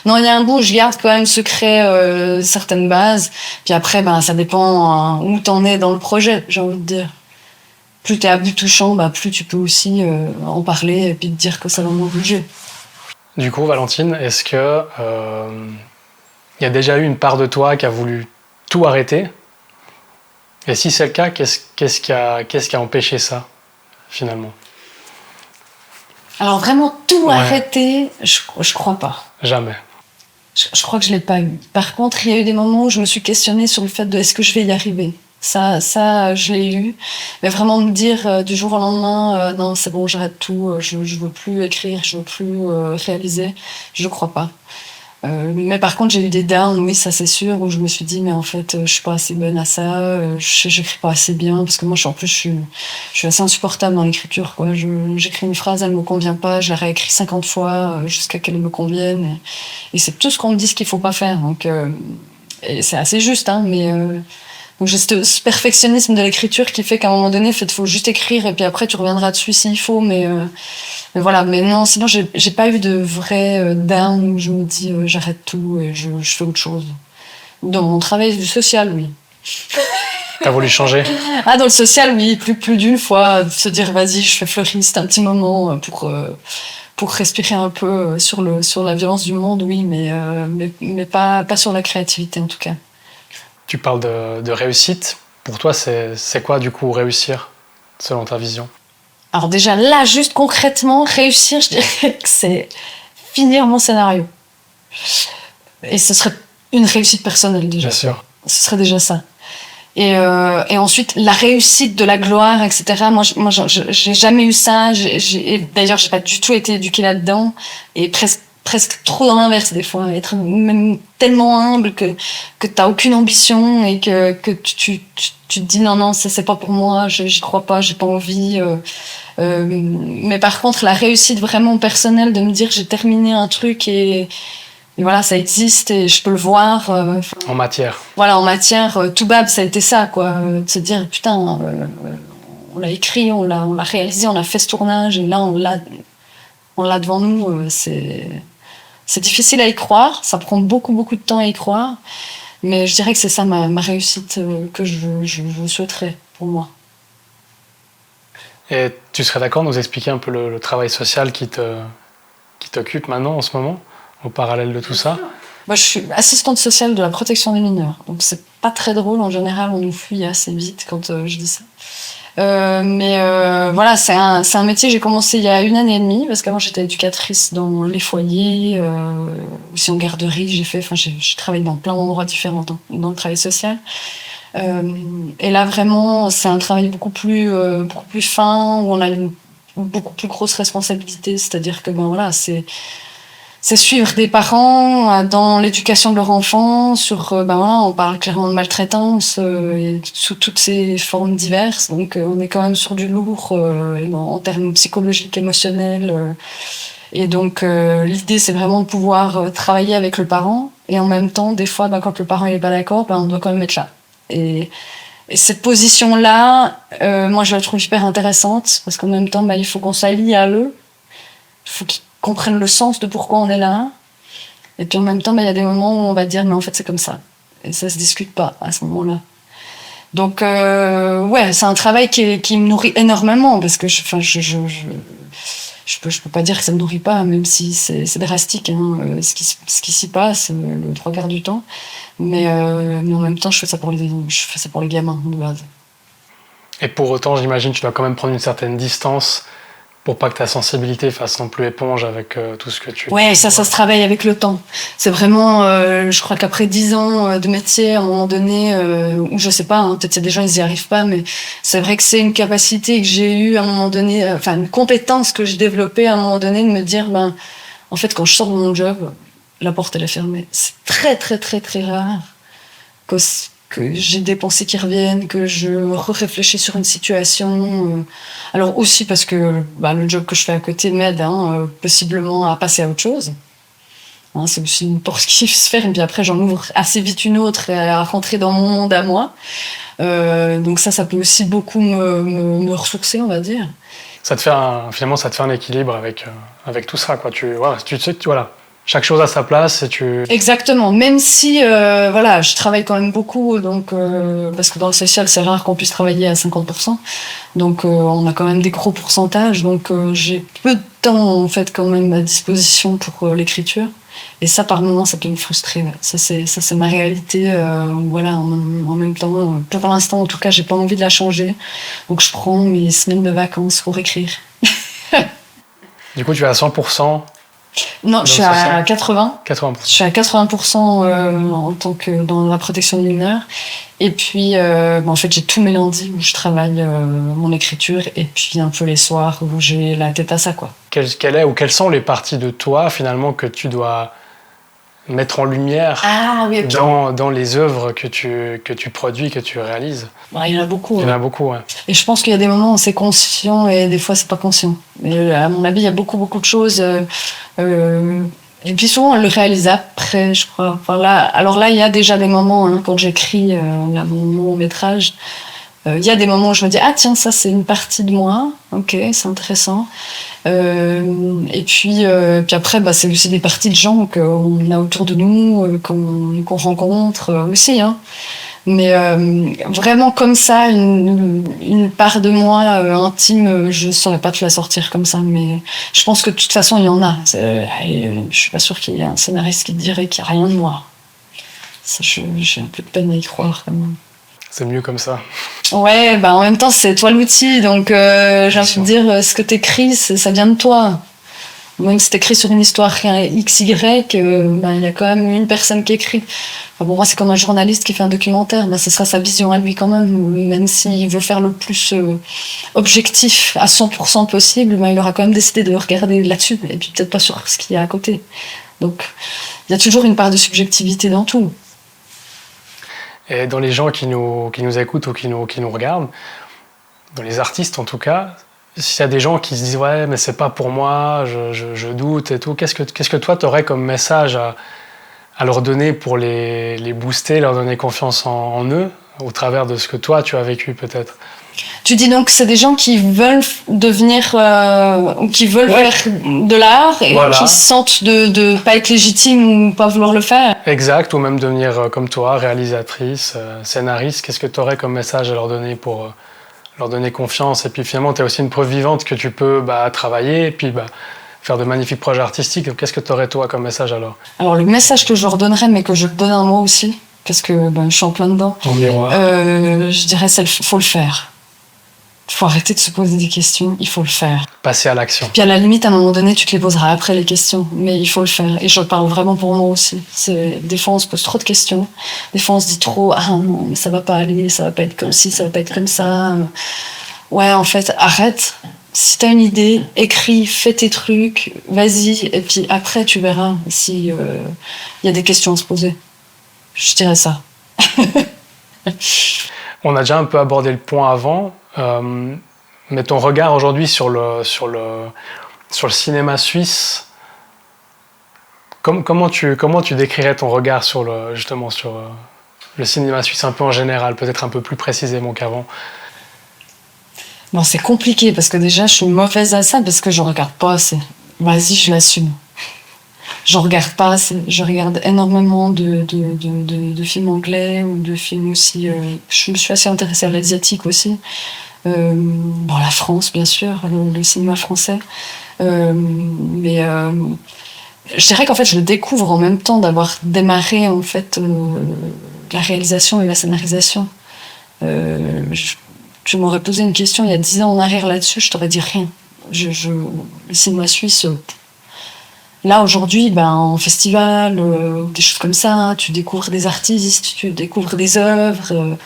non, il y a un bout, je garde quand même secret certaines bases. Puis après, ça dépend où t'en es dans le projet, j'ai envie de dire. Plus t'es à bout touchant, plus tu peux aussi en parler et puis te dire que ça va bouger. Du coup, Valentine, est-ce que il y a déjà eu une part de toi qui a voulu tout arrêter? Et si c'est le cas, qu'est-ce qui a empêché ça, finalement? Alors vraiment tout arrêter, je crois pas. Jamais. Je crois que je l'ai pas eu. Par contre, il y a eu des moments où je me suis questionnée sur le fait de est-ce que je vais y arriver. Ça, je l'ai eu. Mais vraiment me dire du jour au lendemain, non, c'est bon, j'arrête tout, je veux plus écrire, je veux plus réaliser. Je crois pas. Mais par contre, j'ai eu des downs, oui, ça c'est sûr, où je me suis dit, mais en fait, je suis pas assez bonne à ça, j'écris pas assez bien, parce que moi, je suis assez insupportable dans l'écriture, quoi. J'écris une phrase, elle me convient pas, je la réécris 50 fois, jusqu'à qu'elle me convienne. Et c'est tout ce qu'on me dit qu'il faut pas faire. Donc, et c'est assez juste, hein, mais, donc j'ai ce perfectionnisme de l'écriture qui fait qu'à un moment donné, il faut juste écrire et puis après tu reviendras dessus s'il faut. Mais voilà. Mais non, sinon j'ai pas eu de vrai down où je me dis j'arrête tout et je fais autre chose. Dans mon travail du social, oui. T'as voulu changer? Ah, dans le social, oui, plus d'une fois, se dire vas-y, je fais fleuriste un petit moment pour respirer un peu sur la violence du monde, oui, mais pas sur la créativité en tout cas. Tu parles de réussite. Pour toi, c'est quoi, du coup, réussir, selon ta vision? Alors déjà, là, juste concrètement, réussir, je dirais que c'est finir mon scénario. Et ce serait une réussite personnelle, déjà. Bien sûr. Ce serait déjà ça. Et ensuite, la réussite de la gloire, etc. Moi, j'ai jamais eu ça. D'ailleurs, j'ai pas du tout été éduquée là-dedans. Et presque trop dans l'inverse des fois, être même tellement humble que t'as aucune ambition et que tu te dis non c'est pas pour moi, j'y crois pas, j'ai pas envie. Mais par contre la réussite vraiment personnelle de me dire j'ai terminé un truc et voilà, ça existe et je peux le voir. En matière. Voilà, en matière, tout bab, ça a été ça, quoi. De se dire putain, on l'a écrit, on l'a réalisé, on a fait ce tournage et là on l'a devant nous, c'est difficile à y croire, ça prend beaucoup de temps à y croire, mais je dirais que c'est ça ma réussite que je souhaiterais pour moi. Et tu serais d'accord de nous expliquer un peu le travail social qui t'occupe maintenant, en ce moment, au parallèle de tout ça? Moi, je suis assistante sociale de la protection des mineurs, donc c'est pas très drôle, en général on nous fuit assez vite quand je dis ça. Mais voilà, c'est un métier que j'ai commencé il y a 1 année et demie, parce qu'avant j'étais éducatrice dans les foyers, aussi en garderie, j'ai travaillé dans plein d'endroits différents dans le travail social. Et là vraiment, c'est un travail beaucoup plus fin, où on a une beaucoup plus grosse responsabilité, c'est-à-dire que ben voilà, c'est suivre des parents dans l'éducation de leur enfant sur ben voilà, on parle clairement de maltraitance et sous toutes ses formes diverses, donc on est quand même sur du lourd en termes psychologiques, émotionnels, et donc l'idée c'est vraiment de pouvoir travailler avec le parent et en même temps des fois ben, quand le parent n'est pas d'accord, ben, on doit quand même être là et cette position là moi je la trouve hyper intéressante parce qu'en même temps ben, il faut qu'on s'allie à eux, il faut qu'ils comprennent le sens de pourquoi on est là. Et puis en même temps, il y a des moments où on va dire, mais en fait, c'est comme ça. Et ça se discute pas à ce moment-là. Donc, ouais, c'est un travail qui me nourrit énormément parce que je peux pas dire que ça me nourrit pas, même si c'est drastique, hein, ce qui s'y passe le 3/4 du temps. Mais en même temps, je fais ça pour les gamins de base. Et pour autant, j'imagine, tu dois quand même prendre une certaine distance pour pas que ta sensibilité fasse non plus éponge avec tout ce que tu... Ouais, ça se travaille avec le temps. C'est vraiment, je crois qu'après 10 ans de métier, à un moment donné, ou je sais pas, hein, peut-être il y a des gens, ils y arrivent pas, mais c'est vrai que c'est une capacité que j'ai eue à un moment donné, enfin, une compétence que j'ai développée à un moment donné de me dire, ben, en fait, quand je sors de mon job, la porte, elle est fermée. C'est très rare que j'ai des pensées qui reviennent, que je réfléchis sur une situation. Alors aussi parce que le job que je fais à côté m'aide possiblement à passer à autre chose. Hein, c'est aussi une porte qui se ferme, et puis après j'en ouvre assez vite une autre et à rentrer dans mon monde à moi. Donc ça peut aussi beaucoup me ressourcer, on va dire. Finalement, ça te fait un équilibre avec tout ça, quoi. Tu sais que voilà. Chaque chose a sa place et tu... Exactement, même si voilà, je travaille quand même beaucoup, donc parce que dans le social c'est rare qu'on puisse travailler à 50%, donc on a quand même des gros pourcentages, donc j'ai peu de temps en fait quand même à disposition pour l'écriture, et ça par moments ça peut me frustrer. Ouais. Ça c'est ma réalité, voilà. En même temps, pour l'instant en tout cas, j'ai pas envie de la changer, donc je prends mes semaines de vacances pour écrire. Du coup, tu es à 100% Non, je suis à 80. 80%. Je suis à 80% en tant que dans la protection des mineurs. Et puis, en fait, j'ai tous mes lundis où je travaille mon écriture et puis un peu les soirs où j'ai la tête à ça, quoi. Quelles sont les parties de toi, finalement, que tu dois mettre en lumière Okay. dans les œuvres que tu produis, que tu réalises? Il y en a beaucoup. Il y en a beaucoup, ouais. Et je pense qu'il y a des moments où c'est conscient et des fois, c'est pas conscient. Mais à mon avis, il y a beaucoup de choses... et puis souvent, on le réalise après, je crois. Alors là, il y a déjà des moments, quand j'écris mon long métrage, il y a des moments où je me dis, ah tiens, ça c'est une partie de moi, ok, c'est intéressant. Et puis après, c'est aussi des parties de gens qu'on a autour de nous, qu'on rencontre aussi. Mais vraiment comme ça, une part de moi intime, je ne saurais pas te la sortir comme ça. Mais je pense que de toute façon, il y en a. Je ne suis pas sûre qu'il y ait un scénariste qui dirait qu'il n'y a rien de moi. Ça, j'ai un peu de peine à y croire quand même. C'est mieux comme ça. Ouais, en même temps, c'est toi l'outil. Donc j'ai envie de dire, ce que tu écris, ça vient de toi. Même si t'écris sur une histoire XY, il y a quand même une personne qui écrit. Pour moi, c'est comme un journaliste qui fait un documentaire. Ce sera sa vision à lui quand même s'il veut faire le plus objectif à 100% possible, il aura quand même décidé de regarder là-dessus, et puis peut-être pas sur ce qu'il y a à côté. Donc, il y a toujours une part de subjectivité dans tout. Et dans les gens qui nous écoutent ou qui nous regardent, dans les artistes en tout cas, s'il y a des gens qui se disent « ouais, mais c'est pas pour moi, je doute et tout », qu'est-ce que toi t'aurais comme message à leur donner pour les booster, leur donner confiance en eux, au travers de ce que toi tu as vécu peut-être? Tu dis donc que c'est des gens qui veulent devenir ou qui veulent faire de l'art et qui se sentent de pas être légitimes ou pas vouloir le faire. Exact, ou même devenir comme toi, réalisatrice, scénariste. Qu'est-ce que tu aurais comme message à leur donner pour leur donner confiance? Et puis finalement, tu es aussi une preuve vivante que tu peux travailler et puis faire de magnifiques projets artistiques. Qu'est-ce que tu aurais toi comme message alors? Alors le message que je leur donnerais, mais que je donne à moi aussi, parce que je suis en plein dedans, je dirais faut le faire. Il faut arrêter de se poser des questions, il faut le faire. Passer à l'action. Puis à la limite, à un moment donné, tu te les poseras après les questions, mais il faut le faire. Et je parle vraiment pour moi aussi. Des fois, on se pose trop de questions. Des fois, on se dit trop, ah non, mais ça va pas aller, ça va pas être comme ci, ça va pas être comme ça. Ouais, en fait, arrête. Si t'as une idée, écris, fais tes trucs, vas-y. Et puis après, tu verras si y a des questions à se poser. Je dirais ça. On a déjà un peu abordé le point avant. Mais ton regard aujourd'hui sur le cinéma suisse, comment tu décrirais ton regard sur le cinéma suisse un peu en général, peut-être un peu plus précisément qu'avant? Bon, c'est compliqué parce que déjà je suis mauvaise à ça parce que je regarde pas assez. Vas-y, je l'assume. Je regarde pas assez. Je regarde énormément de films anglais ou de films aussi. Je me suis assez intéressée à l'asiatique aussi. La France, bien sûr, le cinéma français. Mais je dirais qu'en fait, je le découvre en même temps d'avoir démarré en fait la réalisation et la scénarisation. Tu m'aurais posé une question il y a 10 ans en arrière là-dessus, je t'aurais dit rien. Le cinéma suisse, là aujourd'hui, en festival, des choses comme ça, tu découvres des artistes, tu découvres des œuvres.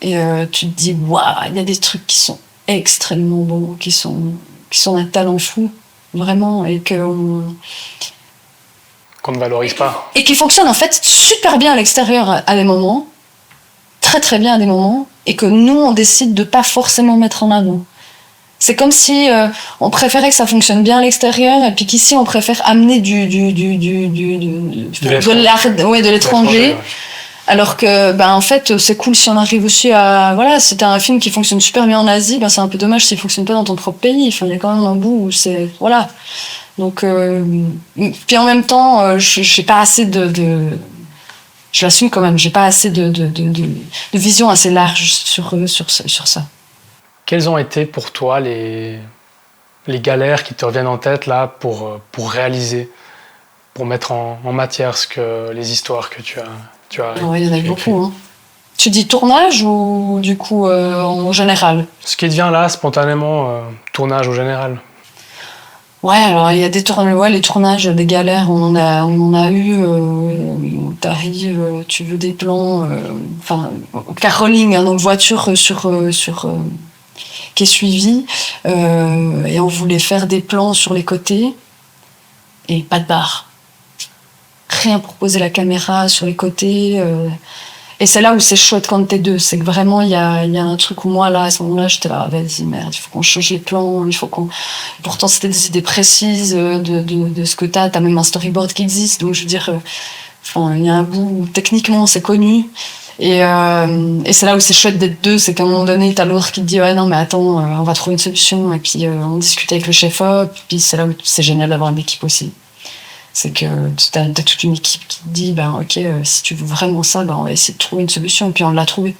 Et tu te dis, waouh, il y a des trucs qui sont extrêmement beaux, qui sont d'un talent fou, vraiment, et qu'on ne valorise pas. Et qui fonctionnent en fait super bien à l'extérieur à des moments, très très bien à des moments, et que nous, on décide de pas forcément mettre en avant. C'est comme si on préférait que ça fonctionne bien à l'extérieur, et puis qu'ici, on préfère amener de l'étranger. Alors que, en fait, c'est cool si on arrive aussi à... Voilà, si t'as un film qui fonctionne super bien en Asie, c'est un peu dommage s'il fonctionne pas dans ton propre pays. Enfin, il y a quand même un bout où c'est... Voilà. Donc, puis en même temps, j'ai pas assez je l'assume quand même, j'ai pas assez de vision assez large sur ça. Quelles ont été pour toi les galères qui te reviennent en tête là pour réaliser, pour mettre en matière les histoires que tu as il y en a beaucoup. Tu dis tournage ou du coup en général? Ce qui te vient là, spontanément, tournage au général. Ouais, alors il y a des les tournages, des galères, on en a eu. T'arrives, tu veux des plans, enfin, caroling, hein, donc voiture qui est suivie, et on voulait faire des plans sur les côtés et pas de barre. Rien pour poser la caméra sur les côtés. Et c'est là où c'est chouette quand t'es deux. C'est que vraiment, il y a un truc où moi, là, à ce moment-là, j'étais là, vas-y, merde, il faut qu'on change les plans, il faut qu'on... Pourtant, c'était des idées précises de ce que t'as. T'as même un storyboard qui existe. Donc, je veux dire, il y a un bout où, techniquement, c'est connu. Et c'est là où c'est chouette d'être deux. C'est qu'à un moment donné, t'as l'autre qui te dit, ouais, non, mais attends, on va trouver une solution. Et puis, on discute avec le chef-op. Puis, c'est là où c'est génial d'avoir une équipe aussi. C'est que t'as toute une équipe qui te dit, ok, si tu veux vraiment ça, on va essayer de trouver une solution, et puis on l'a trouvé.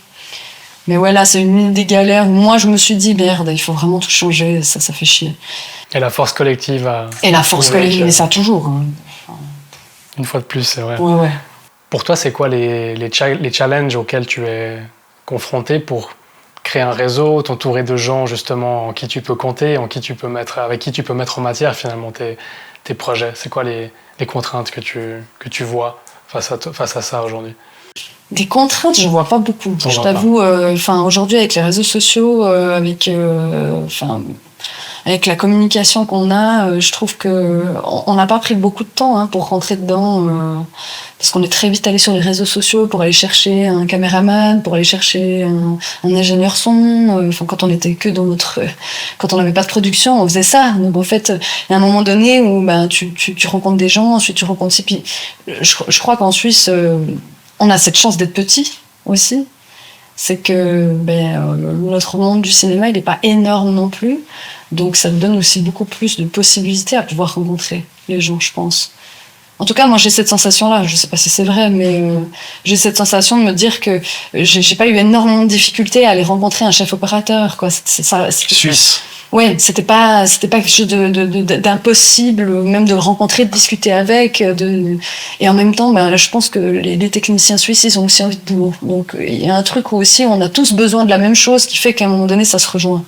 Mais ouais, là, c'est une des galères où moi, je me suis dit, merde, il faut vraiment tout changer, ça fait chier. Et la force collective Et la force collective, ça toujours. Hein. Une fois de plus, c'est vrai. Ouais. Pour toi, c'est quoi les challenges auxquels tu es confronté pour créer un réseau, t'entourer de gens, justement, en qui tu peux compter, avec qui tu peux mettre en matière, finalement, tes projets? C'est quoi les contraintes que tu vois face à ça aujourd'hui? Des contraintes, je vois pas beaucoup. Je t'avoue, aujourd'hui avec les réseaux sociaux, avec la communication qu'on a, je trouve que on n'a pas pris beaucoup de temps pour rentrer dedans, parce qu'on est très vite allé sur les réseaux sociaux pour aller chercher un caméraman, pour aller chercher un ingénieur son. Quand on était que quand on n'avait pas de production, on faisait ça. Donc en fait, il y a un moment donné où tu rencontres des gens, ensuite tu rencontres. Puis je crois qu'en Suisse, on a cette chance d'être petit aussi. C'est que notre monde du cinéma, il n'est pas énorme non plus. Donc ça me donne aussi beaucoup plus de possibilités à pouvoir rencontrer les gens, je pense. En tout cas, moi, j'ai cette sensation-là. Je ne sais pas si c'est vrai, mais j'ai cette sensation de me dire que j'ai pas eu énormément de difficultés à aller rencontrer un chef opérateur, quoi. Suisse. Ouais, c'était pas quelque chose d'impossible, même de le rencontrer, de discuter avec, et en même temps, je pense que les techniciens suisses, ils ont aussi envie de boulot. Donc, il y a un truc où aussi, on a tous besoin de la même chose, qui fait qu'à un moment donné, ça se rejoint.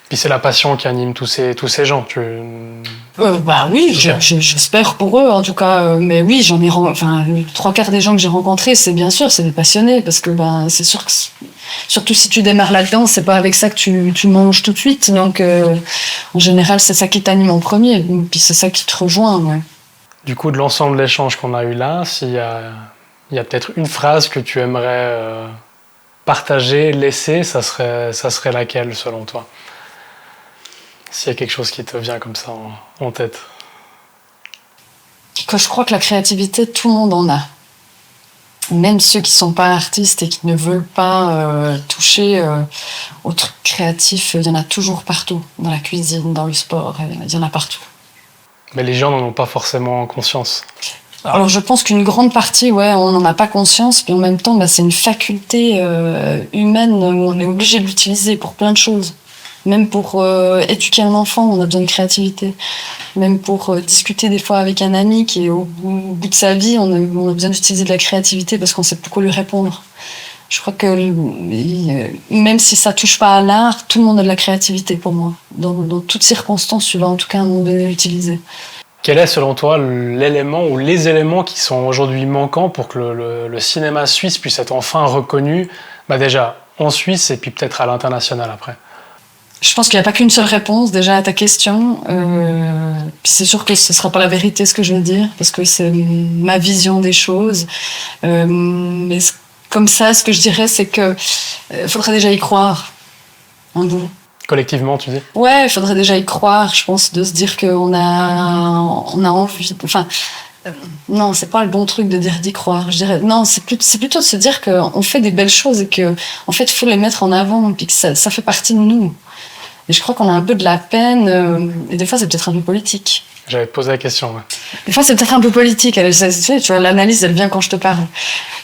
Puis c'est la passion qui anime tous ces gens. Oui, j'espère pour eux en tout cas. Mais oui, j'en ai les 3/4 des gens que j'ai rencontrés, c'est bien sûr, c'est des passionnés, parce que c'est sûr que surtout si tu démarres là-dedans, c'est pas avec ça que tu manges tout de suite. Donc en général, c'est ça qui t'anime en premier, puis c'est ça qui te rejoint. Ouais. Du coup, de l'ensemble de l'échange qu'on a eu là, s'il y a peut-être une phrase que tu aimerais partager, laisser, ça serait laquelle selon toi? S'il y a quelque chose qui te vient comme ça en tête. Que je crois que la créativité, tout le monde en a. Même ceux qui ne sont pas artistes et qui ne veulent pas toucher aux trucs créatifs, il y en a toujours partout. Dans la cuisine, dans le sport, il y en a partout. Mais les gens n'en ont pas forcément conscience. Alors je pense qu'une grande partie, on n'en a pas conscience, puis en même temps, c'est une faculté humaine où on est obligé de l'utiliser pour plein de choses. Même pour éduquer un enfant, on a besoin de créativité. Même pour discuter des fois avec un ami qui est au bout de sa vie, on a besoin d'utiliser de la créativité parce qu'on sait plus quoi lui répondre. Je crois que même si ça touche pas à l'art, tout le monde a de la créativité pour moi. Dans toutes circonstances, tu vas en tout cas à un moment donné l'utiliser. Quel est selon toi l'élément ou les éléments qui sont aujourd'hui manquants pour que le cinéma suisse puisse être enfin reconnu, déjà en Suisse et puis peut-être à l'international après? Je pense qu'il n'y a pas qu'une seule réponse déjà à ta question. Puis c'est sûr que ce ne sera pas la vérité ce que je vais dire, parce que c'est ma vision des choses. Mais comme ça, ce que je dirais, c'est que faudrait déjà y croire en nous. Collectivement, tu dis? Ouais, il faudrait déjà y croire, je pense, de se dire qu'on a envie... non, c'est pas le bon truc de dire d'y croire. Je dirais, non, c'est plutôt de se dire qu'on fait des belles choses et qu'en fait, il faut les mettre en avant, puis que ça fait partie de nous. Et je crois qu'on a un peu de la peine, et des fois c'est peut-être un peu politique. J'avais posé la question. Ouais. Des fois c'est peut-être un peu politique, tu vois, l'analyse elle vient quand je te parle.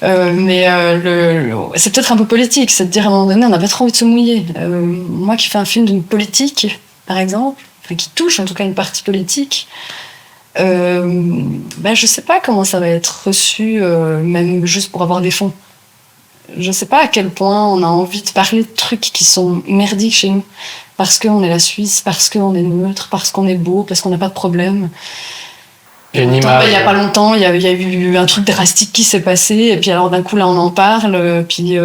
C'est peut-être un peu politique, c'est de dire à un moment donné on n'a pas trop envie de se mouiller. Moi qui fais un film d'une politique, par exemple, qui touche en tout cas une partie politique, je sais pas comment ça va être reçu, même juste pour avoir des fonds. Je sais pas à quel point on a envie de parler de trucs qui sont merdiques chez nous. Parce qu'on est la Suisse, parce qu'on est neutre, parce qu'on est beau, parce qu'on n'a pas de problème. Il y a une image. Il y a pas longtemps, il y a eu un truc drastique qui s'est passé, et puis alors d'un coup là on en parle, puis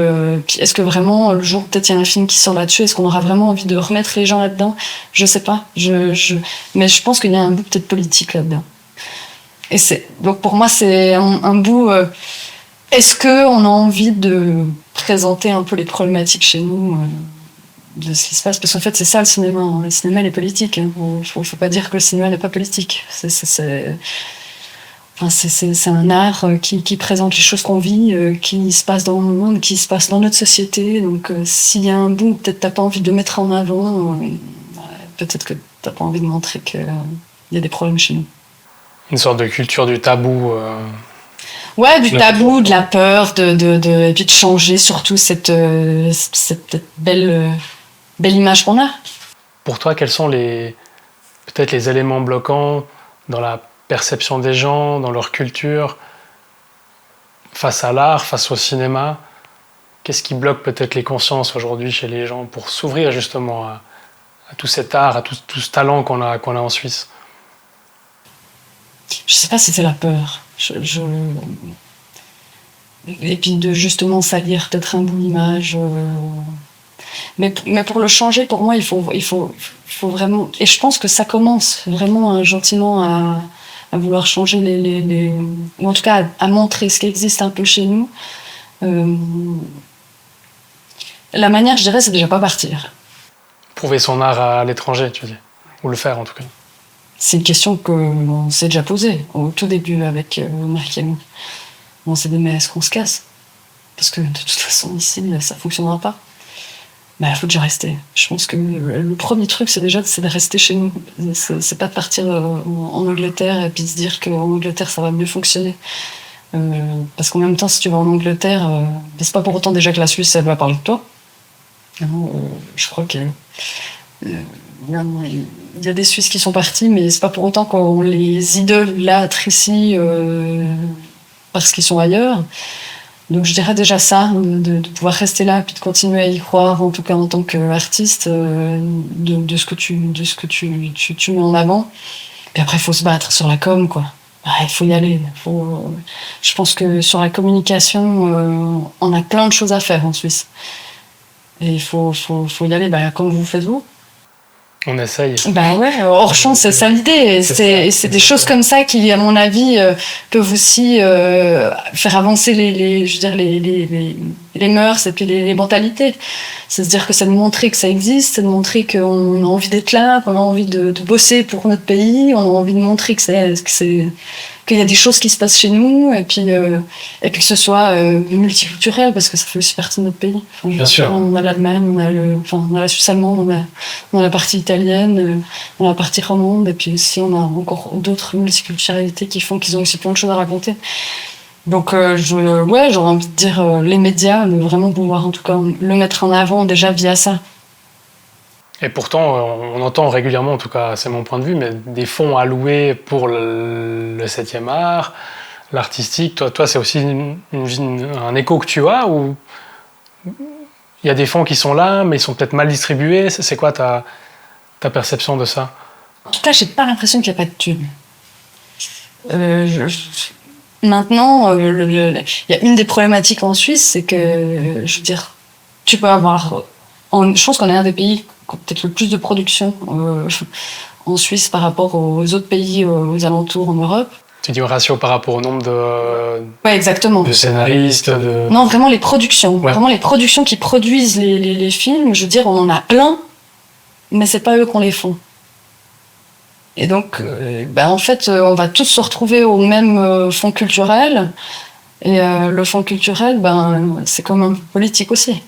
est-ce que vraiment le jour peut-être il y a un film qui sort là-dessus, est-ce qu'on aura vraiment envie de remettre les gens là-dedans? Je sais pas, mais je pense qu'il y a un bout peut-être politique là-dedans. Et donc pour moi c'est un bout. Est-ce que on a envie de présenter un peu les problématiques chez nous? De ce qui se passe, parce qu'en fait c'est ça le cinéma. Le cinéma il est politique. Faut pas dire que le cinéma n'est pas politique. C'est un art qui présente les choses qu'on vit, qui se passe dans le monde, qui se passe dans notre société. Donc s'il y a un bout, peut-être t'as pas envie de le mettre en avant, peut-être que t'as pas envie de montrer qu'il y a des problèmes chez nous. Une sorte de culture du tabou. Ouais, du tabou, de la peur, et puis de changer surtout cette belle image qu'on a. Pour toi, quels sont peut-être les éléments bloquants dans la perception des gens, dans leur culture, face à l'art, face au cinéma? Qu'est-ce qui bloque peut-être les consciences aujourd'hui chez les gens pour s'ouvrir justement à tout cet art, à tout ce talent qu'on a en Suisse? Je sais pas si c'est la peur. Et puis de justement salir peut-être un bout d'image. Mais pour le changer, pour moi, il faut vraiment. Et je pense que ça commence vraiment gentiment à vouloir changer ou en tout cas à montrer ce qui existe un peu chez nous. La manière, je dirais, c'est déjà pas partir. Prouver son art à l'étranger, tu dis, ou le faire en tout cas. C'est une question qu'on s'est déjà posée au tout début avec Marc et moi. On s'est dit, mais est-ce qu'on se casse? Parce que de toute façon, ici, ça fonctionnera pas. Il faut déjà rester. Je pense que le premier truc, c'est de rester chez nous. C'est pas de partir en Angleterre et puis se dire qu'en Angleterre, ça va mieux fonctionner. Parce qu'en même temps, si tu vas en Angleterre, c'est pas pour autant déjà que la Suisse, elle va parler de toi. Je crois qu'il y a des Suisses qui sont partis, mais c'est pas pour autant qu'on les idolâtre ici parce qu'ils sont ailleurs. Donc je dirais déjà ça, de pouvoir rester là, puis de continuer à y croire, en tout cas en tant qu'artiste, de ce que tu mets en avant. Puis après, il faut se battre sur la com, quoi. Il faut y aller. Je pense que sur la communication, on a plein de choses à faire en Suisse. Et il faut y aller, comme vous faites vous. On essaye. Ouais, hors champ, c'est ça l'idée. C'est des choses comme ça qui, à mon avis, peuvent aussi faire avancer les mœurs et puis les mentalités. C'est se dire que c'est de montrer que ça existe, c'est de montrer qu'on a envie d'être là, qu'on a envie de bosser pour notre pays, on a envie de montrer qu'il y a des choses qui se passent chez nous, et puis que ce soit multiculturel, parce que ça fait aussi partie de notre pays. Bien sûr. On a l'Allemagne, on a la Suisse allemande, on a la partie italienne, on a la partie romande, et puis aussi on a encore d'autres multiculturalités qui font qu'ils ont aussi plein de choses à raconter. Donc j'aurais envie de dire les médias, de vraiment pouvoir en tout cas le mettre en avant déjà via ça. Et pourtant, on entend régulièrement, en tout cas c'est mon point de vue, mais des fonds alloués pour le 7e art, l'artistique. Toi c'est aussi un écho que tu as, ou il y a des fonds qui sont là, mais ils sont peut-être mal distribués? C'est quoi ta perception de ça? En tout cas, j'ai pas l'impression qu'il n'y a pas de thunes. Maintenant, il y a une des problématiques en Suisse, c'est que, je veux dire, tu peux avoir... je pense qu'on est un des pays qui a peut-être le plus de production en Suisse par rapport aux autres pays aux alentours en Europe. Tu dis un ratio par rapport au nombre ouais, exactement. de scénaristes Non, vraiment les productions. Ouais. Vraiment les productions qui produisent les films. Je veux dire, on en a plein, mais c'est pas eux qu'on les font. Et donc, en fait, on va tous se retrouver au même fonds culturel. Et le fonds culturel, c'est comme un politique aussi.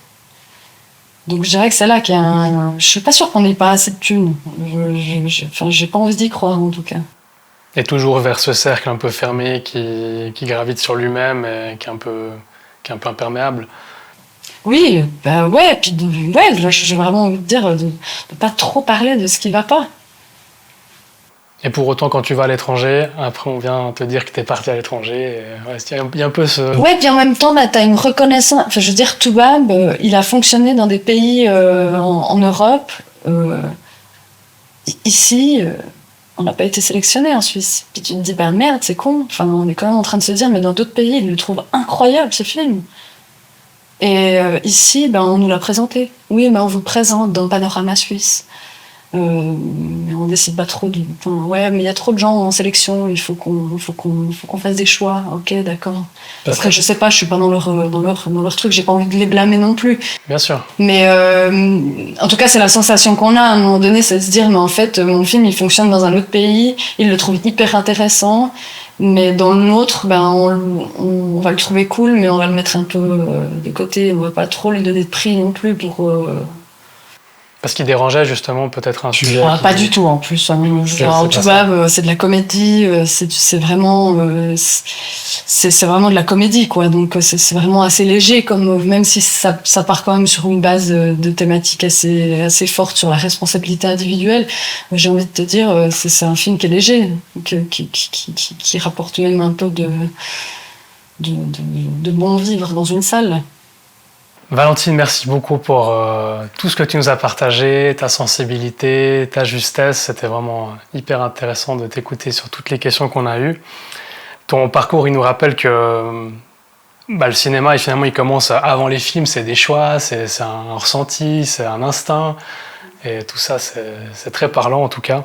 Donc je dirais que c'est là qu'il y a je suis pas sûre qu'on n'ait pas assez de thunes. J'ai pas envie d'y croire en tout cas. Et toujours vers ce cercle un peu fermé qui gravite sur lui-même et qui est un peu imperméable. Oui, puis j'ai vraiment envie de dire de pas trop parler de ce qui va pas. Et pour autant, quand tu vas à l'étranger, après on vient te dire que t'es parti à l'étranger. Ouais, il y a un peu ce... Ouais, puis en même temps, bah, t'as une reconnaissance. Enfin, je veux dire, Toubab, il a fonctionné dans des pays en Europe. Ici, on n'a pas été sélectionné en Suisse. Puis tu te dis, bah merde, c'est con. Enfin, on est quand même en train de se dire, mais dans d'autres pays, ils le trouvent incroyable, ce film. Et ici, ben, on nous l'a présenté. Oui, mais on vous le présente dans Panorama Suisse. Mais on décide pas trop de... Enfin, ouais, mais il y a trop de gens en sélection, il faut qu'on fasse des choix. Ok, d'accord. Après, je sais pas, je suis pas dans leur truc, j'ai pas envie de les blâmer non plus. Bien sûr. Mais en tout cas, c'est la sensation qu'on a à un moment donné, c'est de se dire, mais en fait, mon film, il fonctionne dans un autre pays, ils le trouvent hyper intéressant, mais dans le nôtre, ben, on va le trouver cool, mais on va le mettre un peu de côté, on va pas trop lui donner de prix non plus pour... Parce qu'il dérangeait justement peut-être un sujet. Pas du tout en plus. Toubab, c'est de la comédie, c'est vraiment de la comédie quoi. Donc c'est vraiment assez léger comme même si ça part quand même sur une base de thématique assez forte sur la responsabilité individuelle. J'ai envie de te dire c'est un film qui est léger, qui rapporte même un peu de bon vivre dans une salle. Valentine, merci beaucoup pour tout ce que tu nous as partagé, ta sensibilité, ta justesse. C'était vraiment hyper intéressant de t'écouter sur toutes les questions qu'on a eues. Ton parcours, il nous rappelle que le cinéma, finalement, il commence avant les films. C'est des choix, c'est un ressenti, c'est un instinct. Et tout ça, c'est très parlant en tout cas.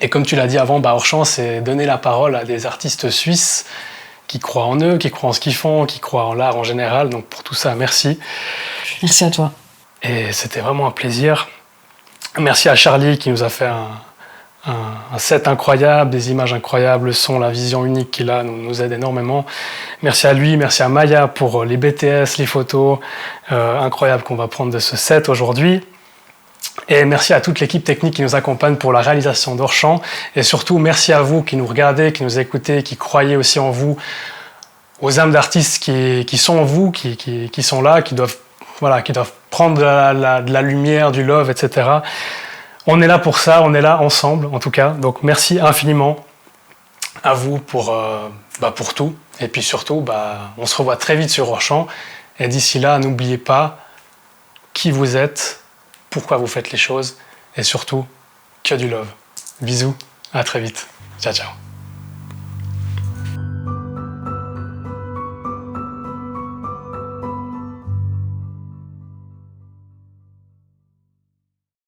Et comme tu l'as dit avant, Hors-Champ, c'est donner la parole à des artistes suisses qui croient en eux, qui croient en ce qu'ils font, qui croient en l'art en général. Donc pour tout ça, merci. Merci à toi. Et c'était vraiment un plaisir. Merci à Charlie qui nous a fait un set incroyable, des images incroyables, le son, la vision unique qu'il a nous aide énormément. Merci à lui, merci à Maya pour les BTS, les photos incroyables qu'on va prendre de ce set aujourd'hui. Et merci à toute l'équipe technique qui nous accompagne pour la réalisation d'Hors-Champ. Et surtout, merci à vous qui nous regardez, qui nous écoutez, qui croyez aussi en vous, aux âmes d'artistes qui sont en vous, qui sont là, qui doivent prendre de la lumière, du love, etc. On est là pour ça, on est là ensemble, en tout cas. Donc merci infiniment à vous pour tout. Et puis surtout, on se revoit très vite sur Hors-Champ. Et d'ici là, n'oubliez pas qui vous êtes, pourquoi vous faites les choses, et surtout, que du love. Bisous, à très vite. Ciao, ciao.